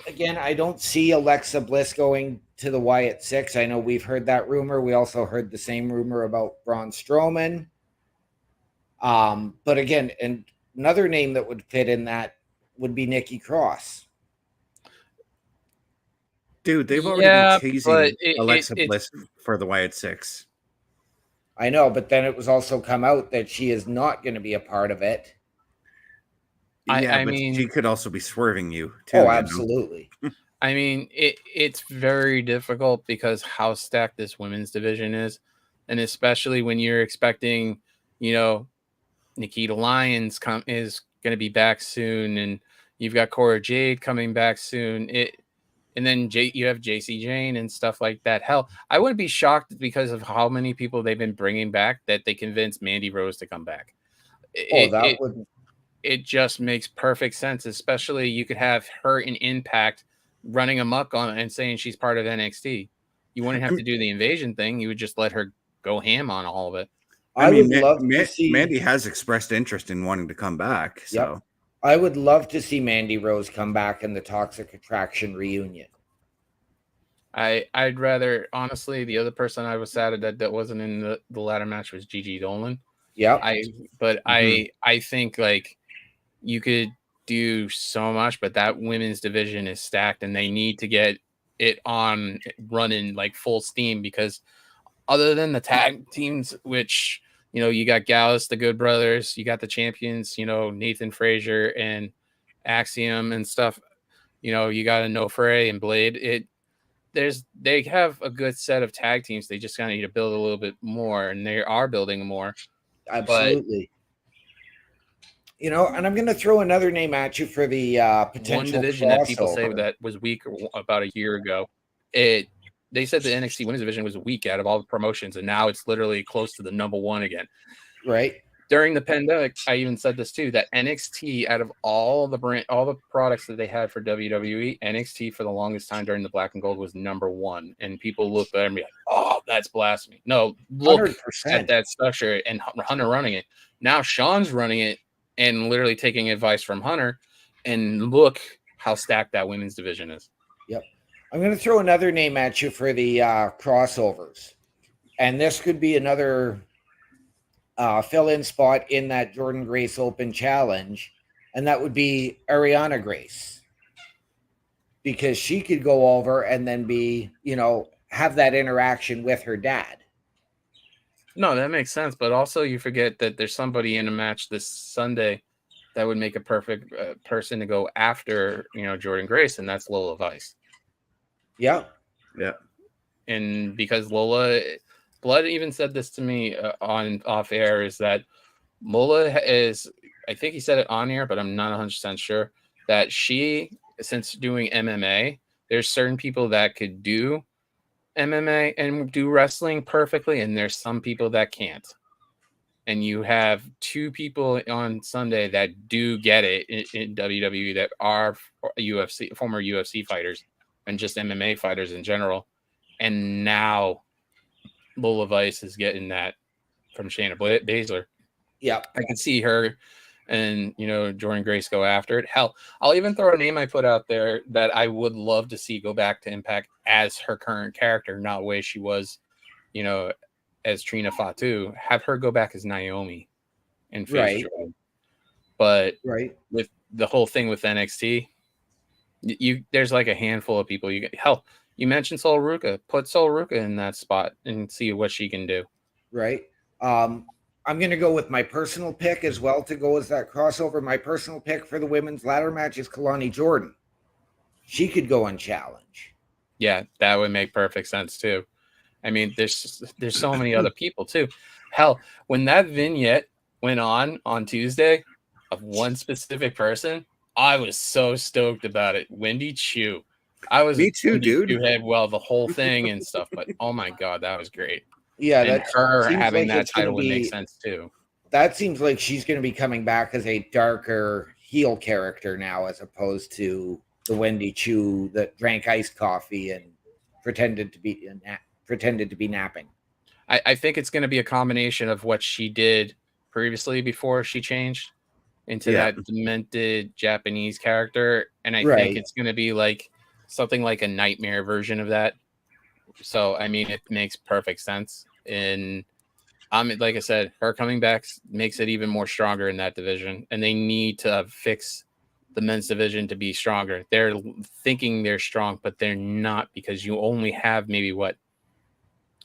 Again, I don't see Alexa Bliss going to the Wyatt Six. I know we've heard that rumor. We also heard the same rumor about Braun Strowman. But again, and another name that would fit in that would be Nikki Cross. Dude, they've already been teasing Alexa Bliss for the Wyatt Six. I know, but then it was also come out that she is not going to be a part of it. I mean, she could also be swerving you too. Oh, absolutely. I mean, it's very difficult because how stacked this women's division is, and especially when you're expecting, Nikita Lyons is going to be back soon, and you've got Cora Jade coming back soon. And then you have JC Jane and stuff like that. Hell, I wouldn't be shocked because of how many people they've been bringing back that they convinced Mandy Rose to come back. It just makes perfect sense, especially you could have her in Impact running amok on and saying she's part of NXT. You wouldn't have to do the invasion thing. You would just let her go ham on all of it. I mean, would love to see Mandy has expressed interest in wanting to come back. So I would love to see Mandy Rose come back in the Toxic Attraction reunion. I'd rather, honestly, the other person I was sad that wasn't in the ladder match was Gigi Dolan. Yeah. I think like you could do so much, but that women's division is stacked and they need to get it on running like full steam, because other than the tag teams, which, you got Gallus, the Good Brothers, you got the champions, Nathan Frazier and Axiom and stuff, you got Onofre and Blade. They have a good set of tag teams. They just kind of need to build a little bit more, and they are building more. Absolutely. And I'm going to throw another name at you for the potential one division crossover. that people say that was weak about a year ago. They said the NXT Women's Division was weak out of all the promotions, and now it's literally close to the number one again. Right. during the pandemic, I even said this too, that NXT, out of all the products that they had for WWE, NXT for the longest time during the Black and Gold was number one. And people looked at it and be like, oh, that's blasphemy. No, look 100%. at that structure and Hunter running it. Now Sean's running it and literally taking advice from Hunter, and look how stacked that women's division is. Yep. I'm going to throw another name at you for the crossovers. And this could be another fill-in spot in that Jordan Grace Open Challenge, and that would be Ariana Grace, because she could go over and then be, have that interaction with her dad. No, that makes sense, but also you forget that there's somebody in a match this Sunday that would make a perfect person to go after, Jordan Grace, and that's Lola Vice. Yeah. And because Lola, Blood even said this to me off air, is that Lola is, I think he said it on air, but I'm not 100% sure, that she, since doing MMA, there's certain people that could do MMA and do wrestling perfectly, and there's some people that can't. And you have two people on Sunday that do get it in WWE that are former UFC fighters and just MMA fighters in general. And now Lola Vice is getting that from Shayna Baszler. Yeah. I can see her and, Jordan Grace go after it. Hell, I'll even throw a name I put out there that I would love to see go back to Impact as her current character, not the way she was, as Trina Fatu. Have her go back as Naomi and face Jordan. But with the whole thing with NXT, there's like a handful of people. You mentioned Sol Ruka. Put Sol Ruka in that spot and see what she can do. Right. I'm going to go with my personal pick as well to go as that crossover. My personal pick for the women's ladder match is Kalani Jordan. She could go on challenge. Yeah, that would make perfect sense too. I mean, there's so many other people too. Hell, when that vignette went on Tuesday of one specific person, I was so stoked about it. Wendy Chu. I was Me too, dude. The whole thing and stuff, but oh my god, that was great. Yeah, and her having that title would make sense too. That seems like she's going to be coming back as a darker heel character now, as opposed to the Wendy Chu that drank iced coffee and pretended to be napping. I think it's going to be a combination of what she did previously before she changed into that demented Japanese character, and I think it's going to be like something like a nightmare version of that. So, I mean, it makes perfect sense. And like I said, her coming back makes it even more stronger in that division. And they need to fix the men's division to be stronger. They're thinking they're strong, but they're not, because you only have maybe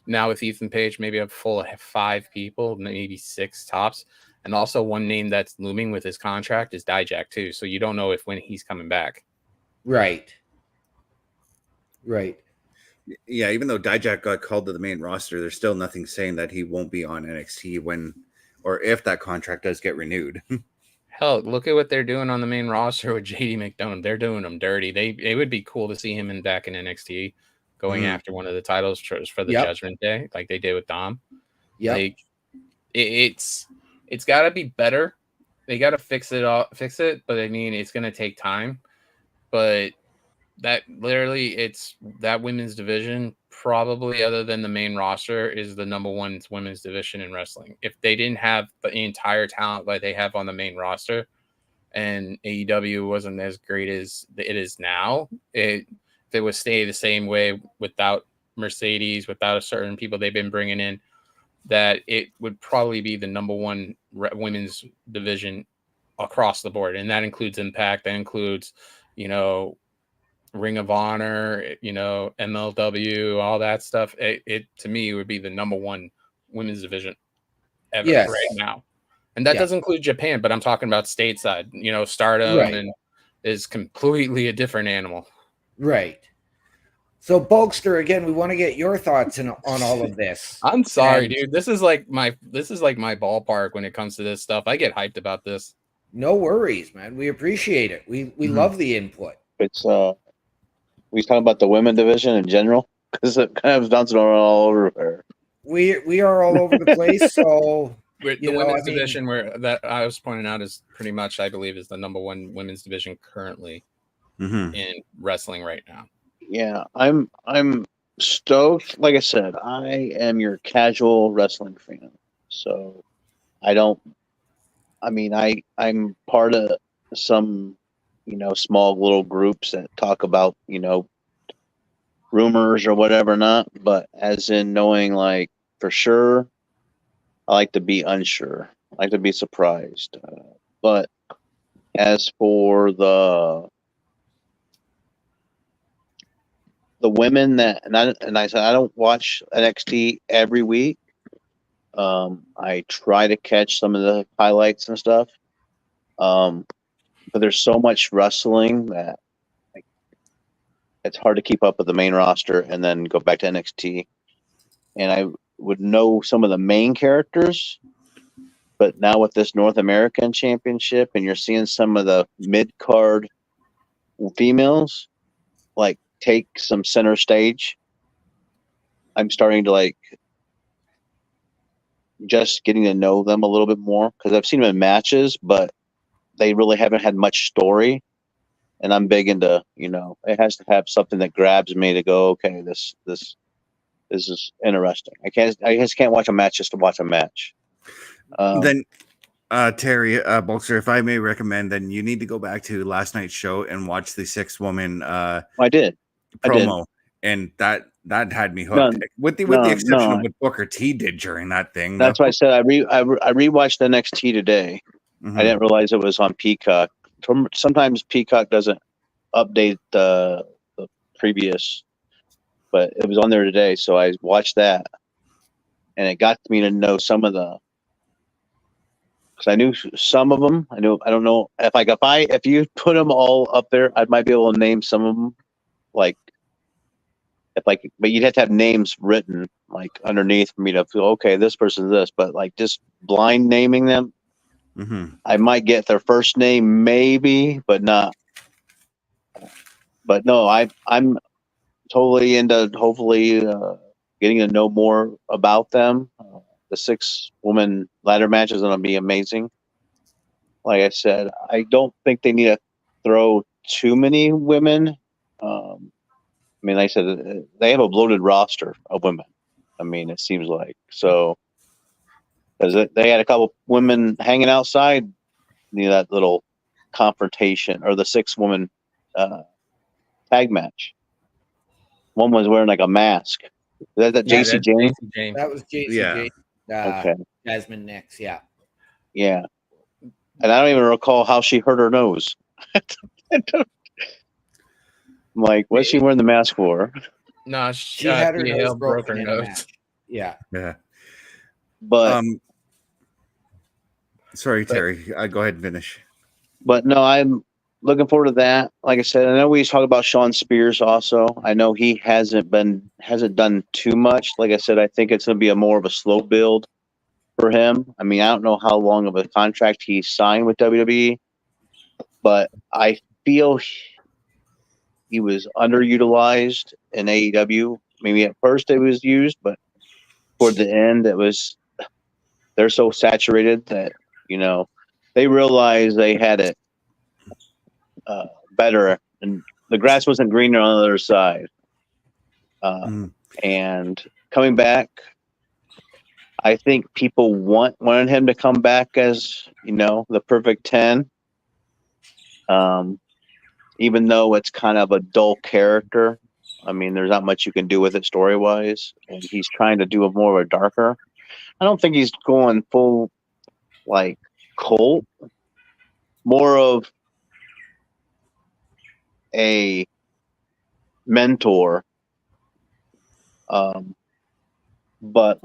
now with Ethan Page, maybe a full of 5 people, maybe 6 tops. And also one name that's looming with his contract is Dijak too. So you don't know when he's coming back. Right. Yeah, even though Dijak got called to the main roster, there's still nothing saying that he won't be on NXT when or if that contract does get renewed. Hell, look at what they're doing on the main roster with JD McDonough. They're doing them dirty. It would be cool to see him back in NXT going after one of the titles for the Judgment Day, like they did with Dom. Yeah, like, it's got to be better. They got to fix it. But I mean, it's going to take time. But that literally, it's that women's division, probably other than the main roster, is the number one women's division in wrestling. If they didn't have the entire talent like they have on the main roster, and AEW wasn't as great as it is now, if it would stay the same way without Mercedes, without a certain people they've been bringing in, that it would probably be the number one women's division across the board. And that includes Impact, that includes, Ring of Honor, MLW, all that stuff. It to me would be the number one women's division ever right now. And that doesn't include Japan, but I'm talking about stateside. Stardom and is completely a different animal. Right. So Bulkster, again, we want to get your thoughts on all of this. I'm sorry, dude. This is like my ballpark when it comes to this stuff. I get hyped about this. No worries, man. We appreciate it. We love the input. It's we talking about the women division in general, because it kind of bouncing around all over. We are all over the place. So The women's division where that I was pointing out is pretty much, I believe, is the number one women's division currently in wrestling right now. Yeah, I'm stoked. Like I said, I am your casual wrestling fan, so I'm part of some, small little groups that talk about, rumors or whatever, not, but as in knowing, like, for sure, I like to be unsure. I like to be surprised. But as for the women I said I don't watch NXT every week. I try to catch some of the highlights and stuff. But there's so much wrestling that it's hard to keep up with the main roster and then go back to NXT. And I would know some of the main characters, but now with this North American Championship and you're seeing some of the mid-card females like take some center stage, I'm starting to just getting to know them a little bit more because I've seen them in matches, but they really haven't had much story. And I'm big into, it has to have something that grabs me to go, okay, this is interesting. I just can't watch a match just to watch a match. Then Terry Bolster, if I may recommend, then you need to go back to last night's show and watch the 6-woman I did promo, and that had me hooked. With the exception of what Booker T did during that thing. That's why I said I rewatched NXT today. I didn't realize it was on Peacock. Sometimes Peacock doesn't update the previous, but it was on there today, so I watched that, and it got me to know some of the. Because I knew some of them. I don't know if you put them all up there, I might be able to name some of them. But you'd have to have names written underneath for me to feel okay. This person's this, but just blind naming them, I might get their first name maybe, but not. But no, I'm totally into hopefully getting to know more about them. The 6-woman ladder match is going to be amazing. Like I said, I don't think they need to throw too many women. Like I said, they have a bloated roster of women. It seems like so because they had a couple women hanging outside, that little confrontation or the 6-woman tag match. One was wearing a mask. Is that JC Jane? That was JC Jane. Okay. Jasmine Nix, yeah. Yeah. And I don't even recall how she hurt her nose. What's she wearing the mask for? No, she had her nose broken in a match. Yeah. Yeah. But sorry, Terry. Go ahead and finish. But no, I'm looking forward to that. Like I said, I know we talk about Sean Spears also. I know he hasn't done too much. Like I said, I think it's going to be more of a slow build for him. I don't know how long of a contract he signed with WWE, but I feel he was underutilized in AEW. Maybe at first it was used, but toward the end they're so saturated that, they realized they had it better, and the grass wasn't greener on the other side. And coming back, I think people wanted him to come back as, the perfect 10. Even though it's kind of a dull character. There's not much you can do with it story-wise, and he's trying to do more of a darker. I don't think he's going full cult. More of a mentor, but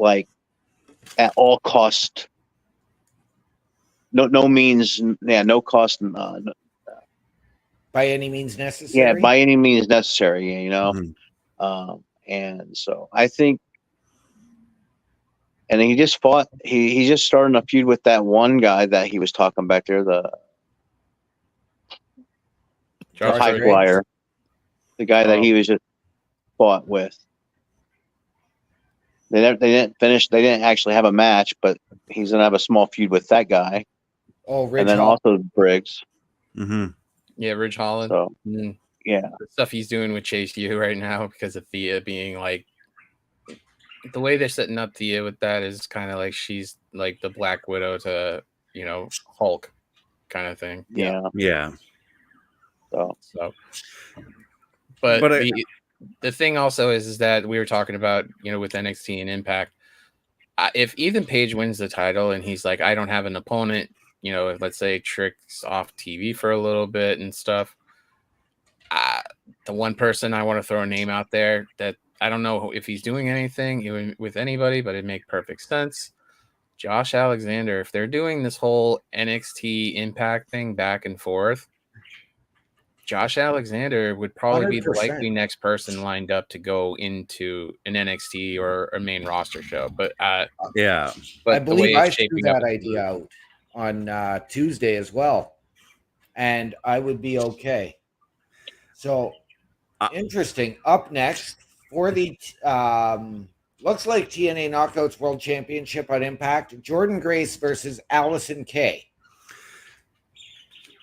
at all cost. No means, no cost. By any means necessary. Yeah, by any means necessary. And so I think, and he just fought. He just started a feud with that one guy that he was talking back there, the high flyer, the guy that he was just fought with. didn't finish. They didn't actually have a match, but he's gonna have a small feud with that guy, Oh, Ridge and then Holland. also Briggs. Mm-hmm. Yeah, Ridge Holland. So Mm. yeah, The stuff he's doing with Chase U right now because of Thea being like the way they're setting up Thea with that is kind of like she's like the Black Widow to Hulk kind of thing. yeah. Yeah. So, but the thing also is that we were talking about with NXT and Impact. If Ethan Page wins the title and he's like, I don't have an opponent, if let's say Trick's off TV for a little bit and stuff. The one person I want to throw a name out there that I don't know if he's doing anything with anybody, but it makes perfect sense. Josh Alexander, if they're doing this whole NXT Impact thing back and forth, Josh Alexander would probably be the 100%. likely next person lined up to go into an NXT or a main roster show. But yeah, but I the believe way I it's threw shaping that up, idea out on Tuesday as well, and I would be okay. So interesting. Up next for the looks like TNA Knockouts World Championship on Impact, Jordan Grace versus Allison Kay.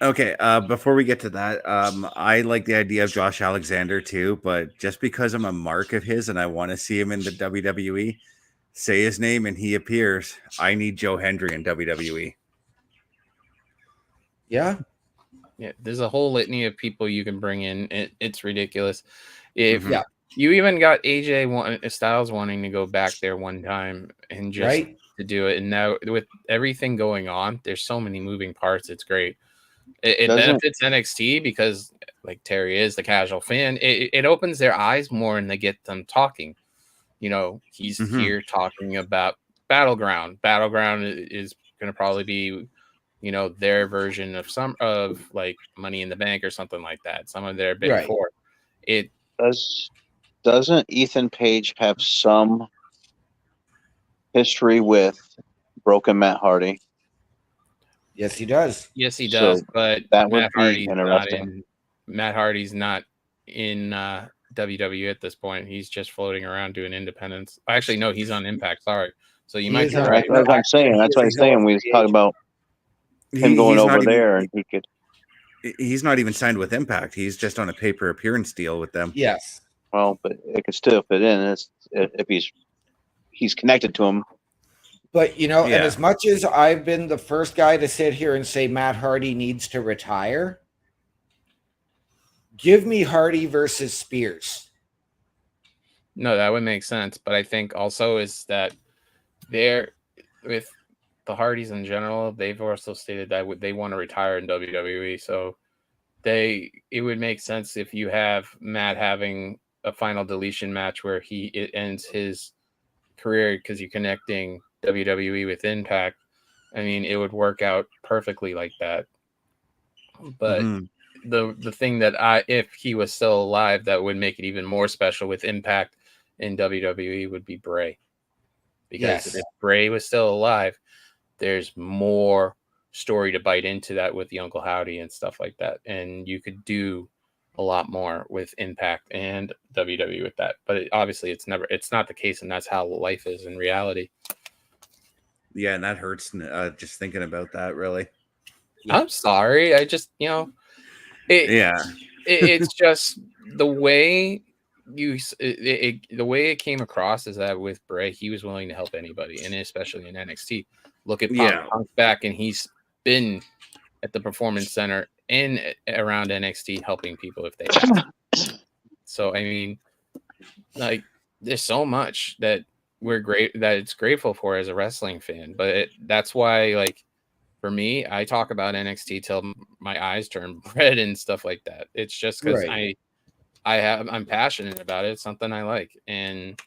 Okay, before we get to that, I like the idea of Josh Alexander too, but just because I'm a mark of his and I want to see him in the WWE, say his name and he appears, I need Joe Hendry in WWE. Yeah. Yeah, there's a whole litany of people you can bring in. It's ridiculous. If Yeah. you even got AJ Styles wanting to go back there one time and just Right. to do it, and now with everything going on, there's so many moving parts. It's great. It benefits NXT because, like Terry is the casual fan, it opens their eyes more and they get them talking. He's here talking about Battleground. Battleground is going to probably be, their version of some of like Money in the Bank or something like that. Some of their big four. It doesn't Ethan Page have some history with Broken Matt Hardy? Yes, he does. Yes, he does. So but that would Matt be Hardy's interesting. Matt Hardy's not in WWE at this point. He's just floating around doing independence. Actually, no, he's on Impact. Sorry. So you might be right. That's what I'm saying. That's what I'm saying. We was talking about him going over there, and he could. He's not even signed with Impact. He's just on a pay-per appearance deal with them. Yes. Well, but it could still fit in if he's connected to him. But and as much as I've been the first guy to sit here and say Matt Hardy needs to retire, give me Hardy versus Spears. No, that would make sense. But I think also is that they're with the Hardys in general, they've also stated that they want to retire in WWE. So it would make sense if you have Matt having a final deletion match where it ends his career because you're connecting WWE with Impact. I mean, it would work out perfectly like that. But the thing that if he was still alive, that would make it even more special with Impact in WWE would be Bray. Because if Bray was still alive, there's more story to bite into that with the Uncle Howdy and stuff like that. And you could do a lot more with Impact and WWE with that. But obviously it's not the case. And that's how life is in reality. Yeah. And that hurts just thinking about that, really. I'm sorry. I just, it's just the way the way it came across is that with Bray, he was willing to help anybody, and especially in NXT. Look at Punk's back, and he's been at the Performance Center and around NXT helping people if they have. So I mean, like, there's so much that it's grateful for as a wrestling fan, but that's why, like, for me, I talk about NXT till my eyes turn red and stuff like that. It's just because I'm passionate about it. It's something I like, and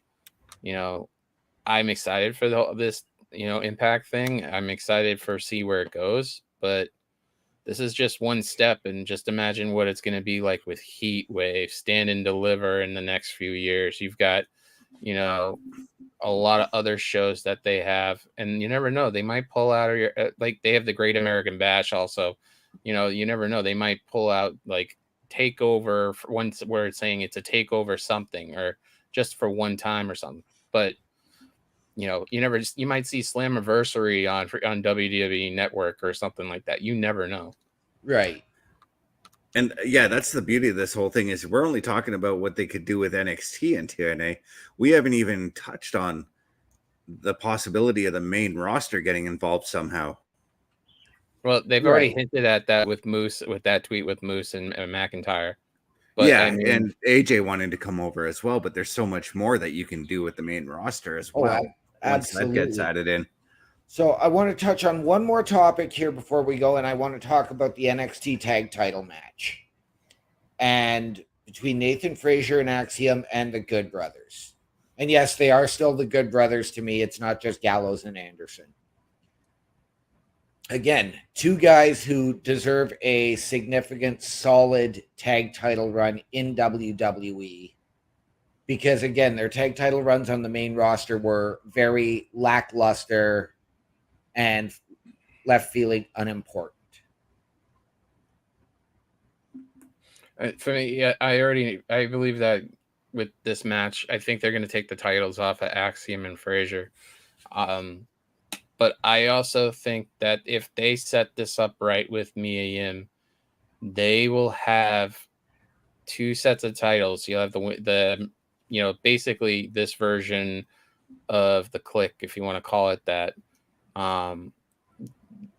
I'm excited for this Impact thing. I'm excited for see where it goes, but this is just one step, and just imagine what it's going to be like with Heat Wave, Stand and Deliver in the next few years. You've got a lot of other shows that they have, and you never know, they might pull out like they have the Great American Bash also. You never know, they might pull out like takeover for once where it's saying it's a takeover something or just for one time or something. But you might see Slammiversary on WWE Network or something like that. You never know. Right. And yeah, that's the beauty of this whole thing is we're only talking about what they could do with NXT and TNA. We haven't even touched on the possibility of the main roster getting involved somehow. Well, they've already hinted at that with Moose, with that tweet with Moose and McIntyre. But yeah, I mean, and AJ wanted to come over as well, but there's so much more that you can do with the main roster as well once that gets added in. So I want to touch on one more topic here before we go, and I want to talk about the NXT tag title match and between Nathan Frazier and Axiom and the Good Brothers. And yes, they are still the Good Brothers to me. It's not just Gallows and Anderson. Again, two guys who deserve a significant, solid tag title run in WWE. Because again, their tag title runs on the main roster were very lackluster and left feeling unimportant. For me, I believe that with this match, I think they're going to take the titles off of Axiom and Frazier. But I also think that if they set this up right with Mia Yim, they will have two sets of titles. You'll have the basically this version of the Click, if you want to call it that,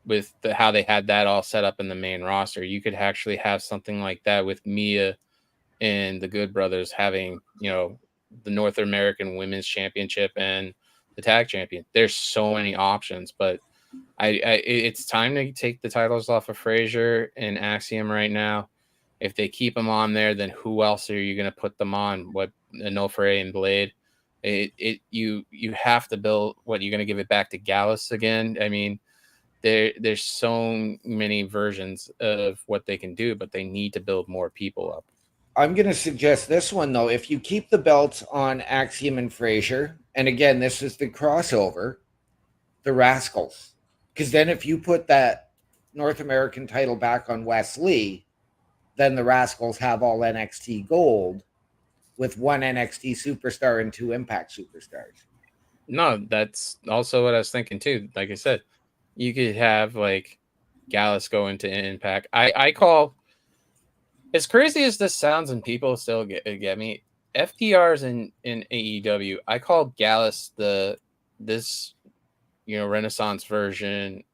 with how they had that all set up in the main roster. You could actually have something like that with Mia and the Good Brothers having, the North American Women's Championship and the tag champion. There's so many options, but it's time to take the titles off of Frazier and Axiom right now. If they keep them on there, then who else are you going to put them on? What, Onofre and Blade? You have to build. What, you're going to give it back to Gallus again? I mean, there's so many versions of what they can do, but they need to build more people up. I'm going to suggest this one, though. If you keep the belts on Axiom and Frazier, and again, this is the crossover, the Rascals. Because then if you put that North American title back on Wesley, then the Rascals have all NXT gold with one NXT superstar and two Impact superstars. No, that's also what I was thinking, too. Like I said, you could have, like, Gallus go into Impact. I call... As crazy as this sounds, and people still get me, FTRs in AEW, I call Gallus this Renaissance version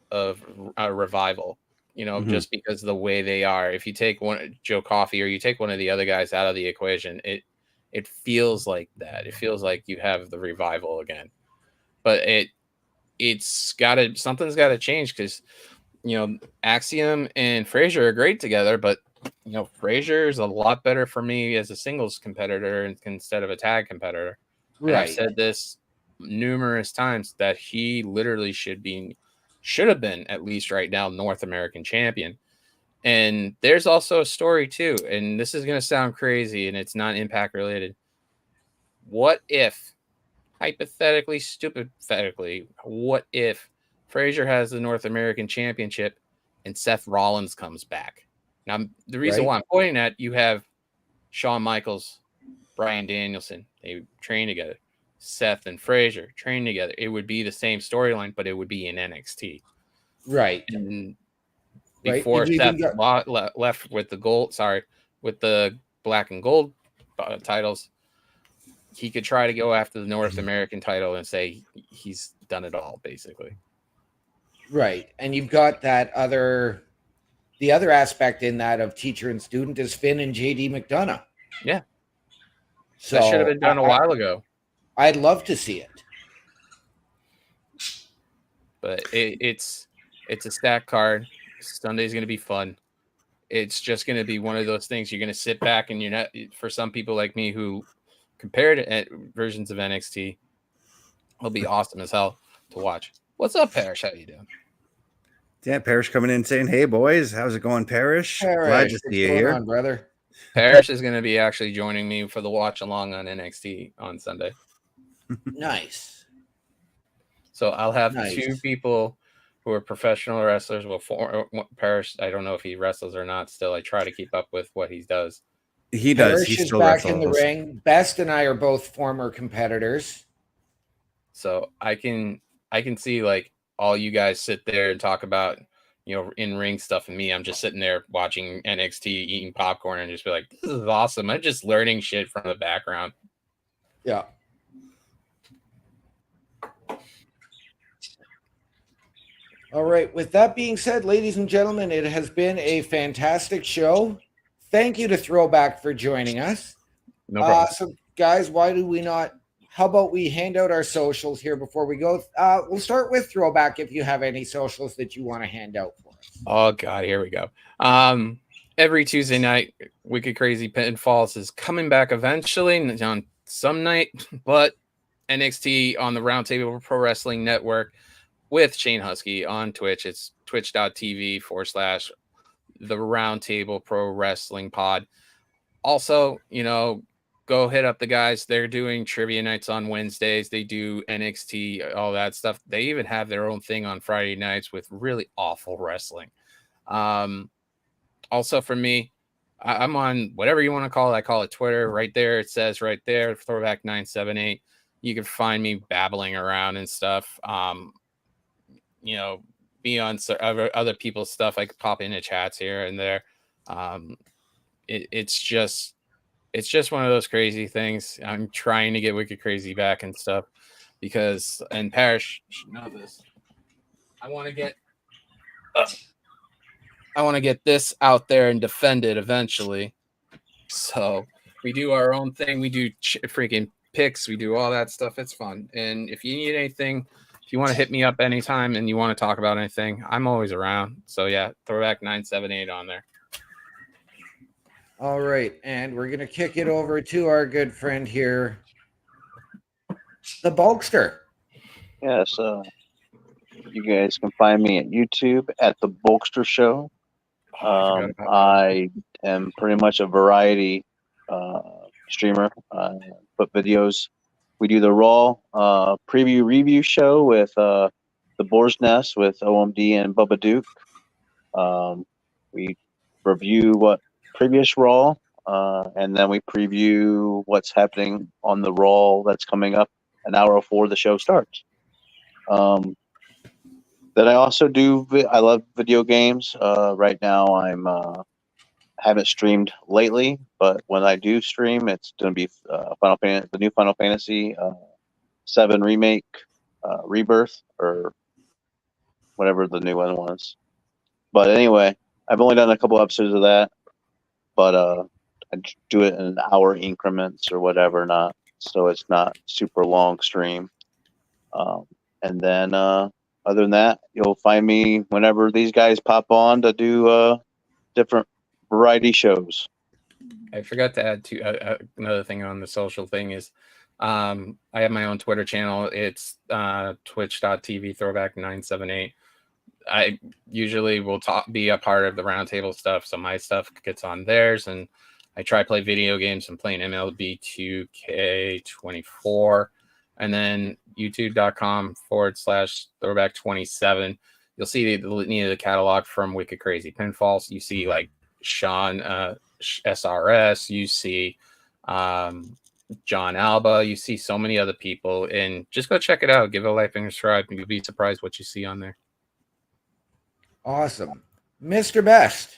of a Revival. Just because of the way they are. If you take one Joe Coffey or you take one of the other guys out of the equation, it feels like that. It feels like you have the Revival again. But something's got to change because Axiom and Frazier are great together, but Frazier is a lot better for me as a singles competitor instead of a tag competitor. Right. And I've said this numerous times that he literally should have been at least right now North American champion. And there's also a story too, and this is going to sound crazy and it's not Impact related. What if, hypothetically, what if Frazier has the North American championship and Seth Rollins comes back? Now, the reason why I'm pointing at, you have Shawn Michaels, Bryan Danielson, they train together. Seth and Frazier train together. It would be the same storyline, but it would be in NXT. Right. And before Seth left with the black and gold titles, he could try to go after the North American title and say he's done it all, basically. Right. And you've got the other aspect in that of teacher and student is Finn and JD McDonough. Yeah. So that should have been done a while ago. I'd love to see it. But it's a stack card. Sunday's going to be fun. It's just going to be one of those things you're going to sit back and you're not, for some people like me who compared versions of NXT, it'll be awesome as hell to watch. What's up, Parrish? How you doing? Yeah, Parrish coming in saying, "Hey boys, how's it going, Parrish? Glad to see you here, brother." Parrish is going to be actually joining me for the watch along on NXT on Sunday. Nice. So I'll have two people who are professional wrestlers. Well, Parrish, I don't know if he wrestles or not. Still, I try to keep up with what he does. He does. Parrish is back in the ring. Best and I are both former competitors. So I can see like all you guys sit there and talk about, you know, in ring stuff, and me, I'm just sitting there watching NXT, eating popcorn, and just be like, this is awesome. I'm just learning shit from the background. Yeah. All right. With that being said, ladies and gentlemen, it has been a fantastic show. Thank you to Throwback for joining us. No problem. So, guys, why do we not? How about we hand out our socials here before we go? We'll start with Throwback if you have any socials that you want to hand out for us. Oh God, here we go. Every Tuesday night, Wicked Crazy Pinfalls is coming back eventually on some night, but NXT on the Roundtable Pro Wrestling Network with Shane Husky on Twitch. It's twitch.tv/the Roundtable Pro Wrestling Pod. Also, you know, go hit up the guys. They're doing trivia nights on Wednesdays. They do NXT, all that stuff. They even have their own thing on Friday nights with really awful wrestling. Also for me, I'm on whatever you want to call it. I call it Twitter. Right there, it says right there, Throwback 978. You can find me babbling around and stuff. You know, be on other people's stuff. I could pop into chats here and there. It's just one of those crazy things. I'm trying to get Wicked Crazy back and stuff because, and Parrish should know this. I want to get this out there and defend it eventually. So we do our own thing. We do freaking picks. We do all that stuff. It's fun. And if you need anything, if you want to hit me up anytime and you want to talk about anything, I'm always around. So yeah, Throwback 978 on there. All right, and we're gonna kick it over to our good friend here, the Bulkster. Yes, you guys can find me at YouTube at the Bulkster Show. I am pretty much a variety streamer. Put videos. We do the Raw preview review show with the Boar's Nest with OMD and Bubba Duke. We review what previous Raw, and then we preview what's happening on the Raw that's coming up an hour before the show starts. Then I also do. I love video games. Right now, haven't streamed lately, but when I do stream, it's going to be the new Final Fantasy 7 remake, Rebirth, or whatever the new one was. But anyway, I've only done a couple episodes of that, but I do it in an hour increments or whatever, so it's not super long stream. And then other than that, you'll find me whenever these guys pop on to do different variety shows. I forgot to add to another thing on the social thing is I have my own Twitter channel. It's twitch.tv Throwback 978. I usually will be a part of the roundtable stuff, so my stuff gets on theirs, and I try to play video games. I'm playing MLB 2K24, and then youtube.com/Throwback 27. You'll see the litany of the catalog from Wicked Crazy Pinfalls. You see like Sean SRS, you see John Alba, you see so many other people, and just go check it out. Give it a like and subscribe, and you'll be surprised what you see on there. Awesome. Mr. Best.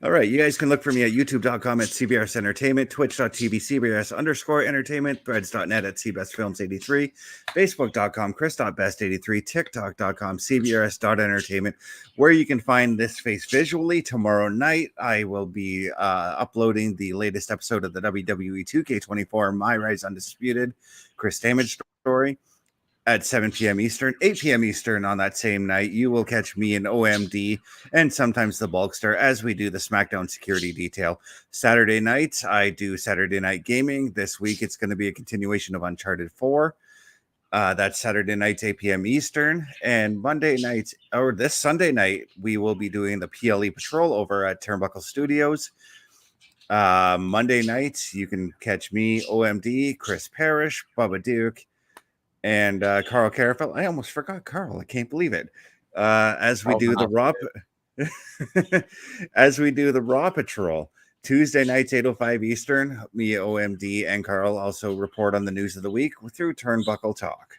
All right, you guys can look for me at youtube.com at CBRS Entertainment, twitch.tv CBRS_entertainment, threads.net at CBestFilms83, facebook.com Chris.best83, tiktok.com CBRS.entertainment, where you can find this face visually. Tomorrow night, I will be uploading the latest episode of the WWE 2K24 My Rise Undisputed Chris Damage story at 7 p.m. Eastern, 8 p.m. Eastern on that same night. You will catch me in OMD and sometimes the Bulkster as we do the SmackDown security detail. Saturday night, I do Saturday Night Gaming. This week, it's going to be a continuation of Uncharted 4. That's Saturday night, 8 p.m. Eastern. And Monday night, or this Sunday night, we will be doing the PLE Patrol over at Turnbuckle Studios. Monday night, you can catch me, OMD, Chris Parrish, Bubba Duke, and Carl Carafel. I almost forgot Carl. I can't believe it. As we do the Raw Patrol, Tuesday nights, 8:05 Eastern. Me, OMD, and Carl also report on the news of the week through Turnbuckle Talk.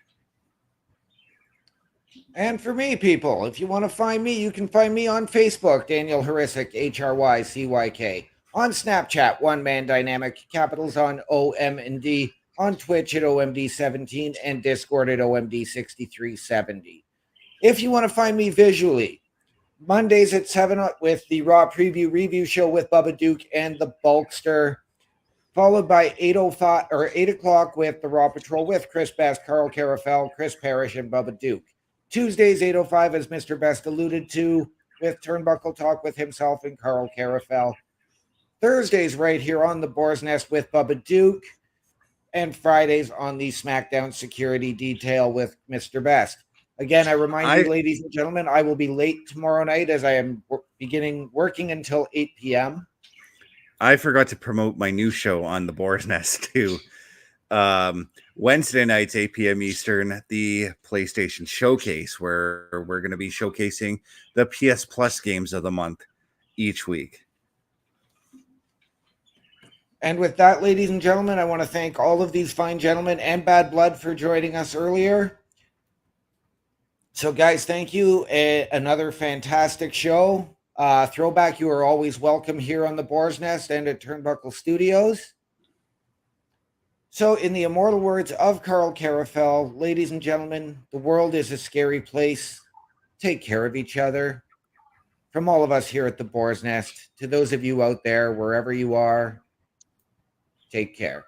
And for me, people, if you want to find me, you can find me on Facebook, Daniel Hrycyk, HRYCYK. On Snapchat, One Man Dynamic, capitals on OM and D. On Twitch at OMD17 and Discord at OMD6370. If you want to find me visually, Mondays at 7 with the Raw Preview Review Show with Bubba Duke and the Bulkster, followed by 8:05 or 8 o'clock with the Raw Patrol with Chris Best, Carl Carafel, Chris Parrish, and Bubba Duke. Tuesdays 8:05, as Mr. Best alluded to, with Turnbuckle Talk with himself and Carl Carafel. Thursdays right here on the Boar's Nest with Bubba Duke, and Fridays on the SmackDown Security Detail with Mr. Best. Again, I remind you, ladies and gentlemen, I will be late tomorrow night as I am beginning working until 8 p.m. I forgot to promote my new show on the Boar's Nest too. Wednesday nights, 8 p.m. Eastern, the PlayStation Showcase, where we're going to be showcasing the PS Plus games of the month each week. And with that, ladies and gentlemen, I want to thank all of these fine gentlemen and Bad Blood for joining us earlier. So, guys, thank you. Another fantastic show. Throwback, you are always welcome here on the Boar's Nest and at Turnbuckle Studios. So, in the immortal words of Carl Carafel, ladies and gentlemen, the world is a scary place. Take care of each other. From all of us here at the Boar's Nest, to those of you out there, wherever you are, take care.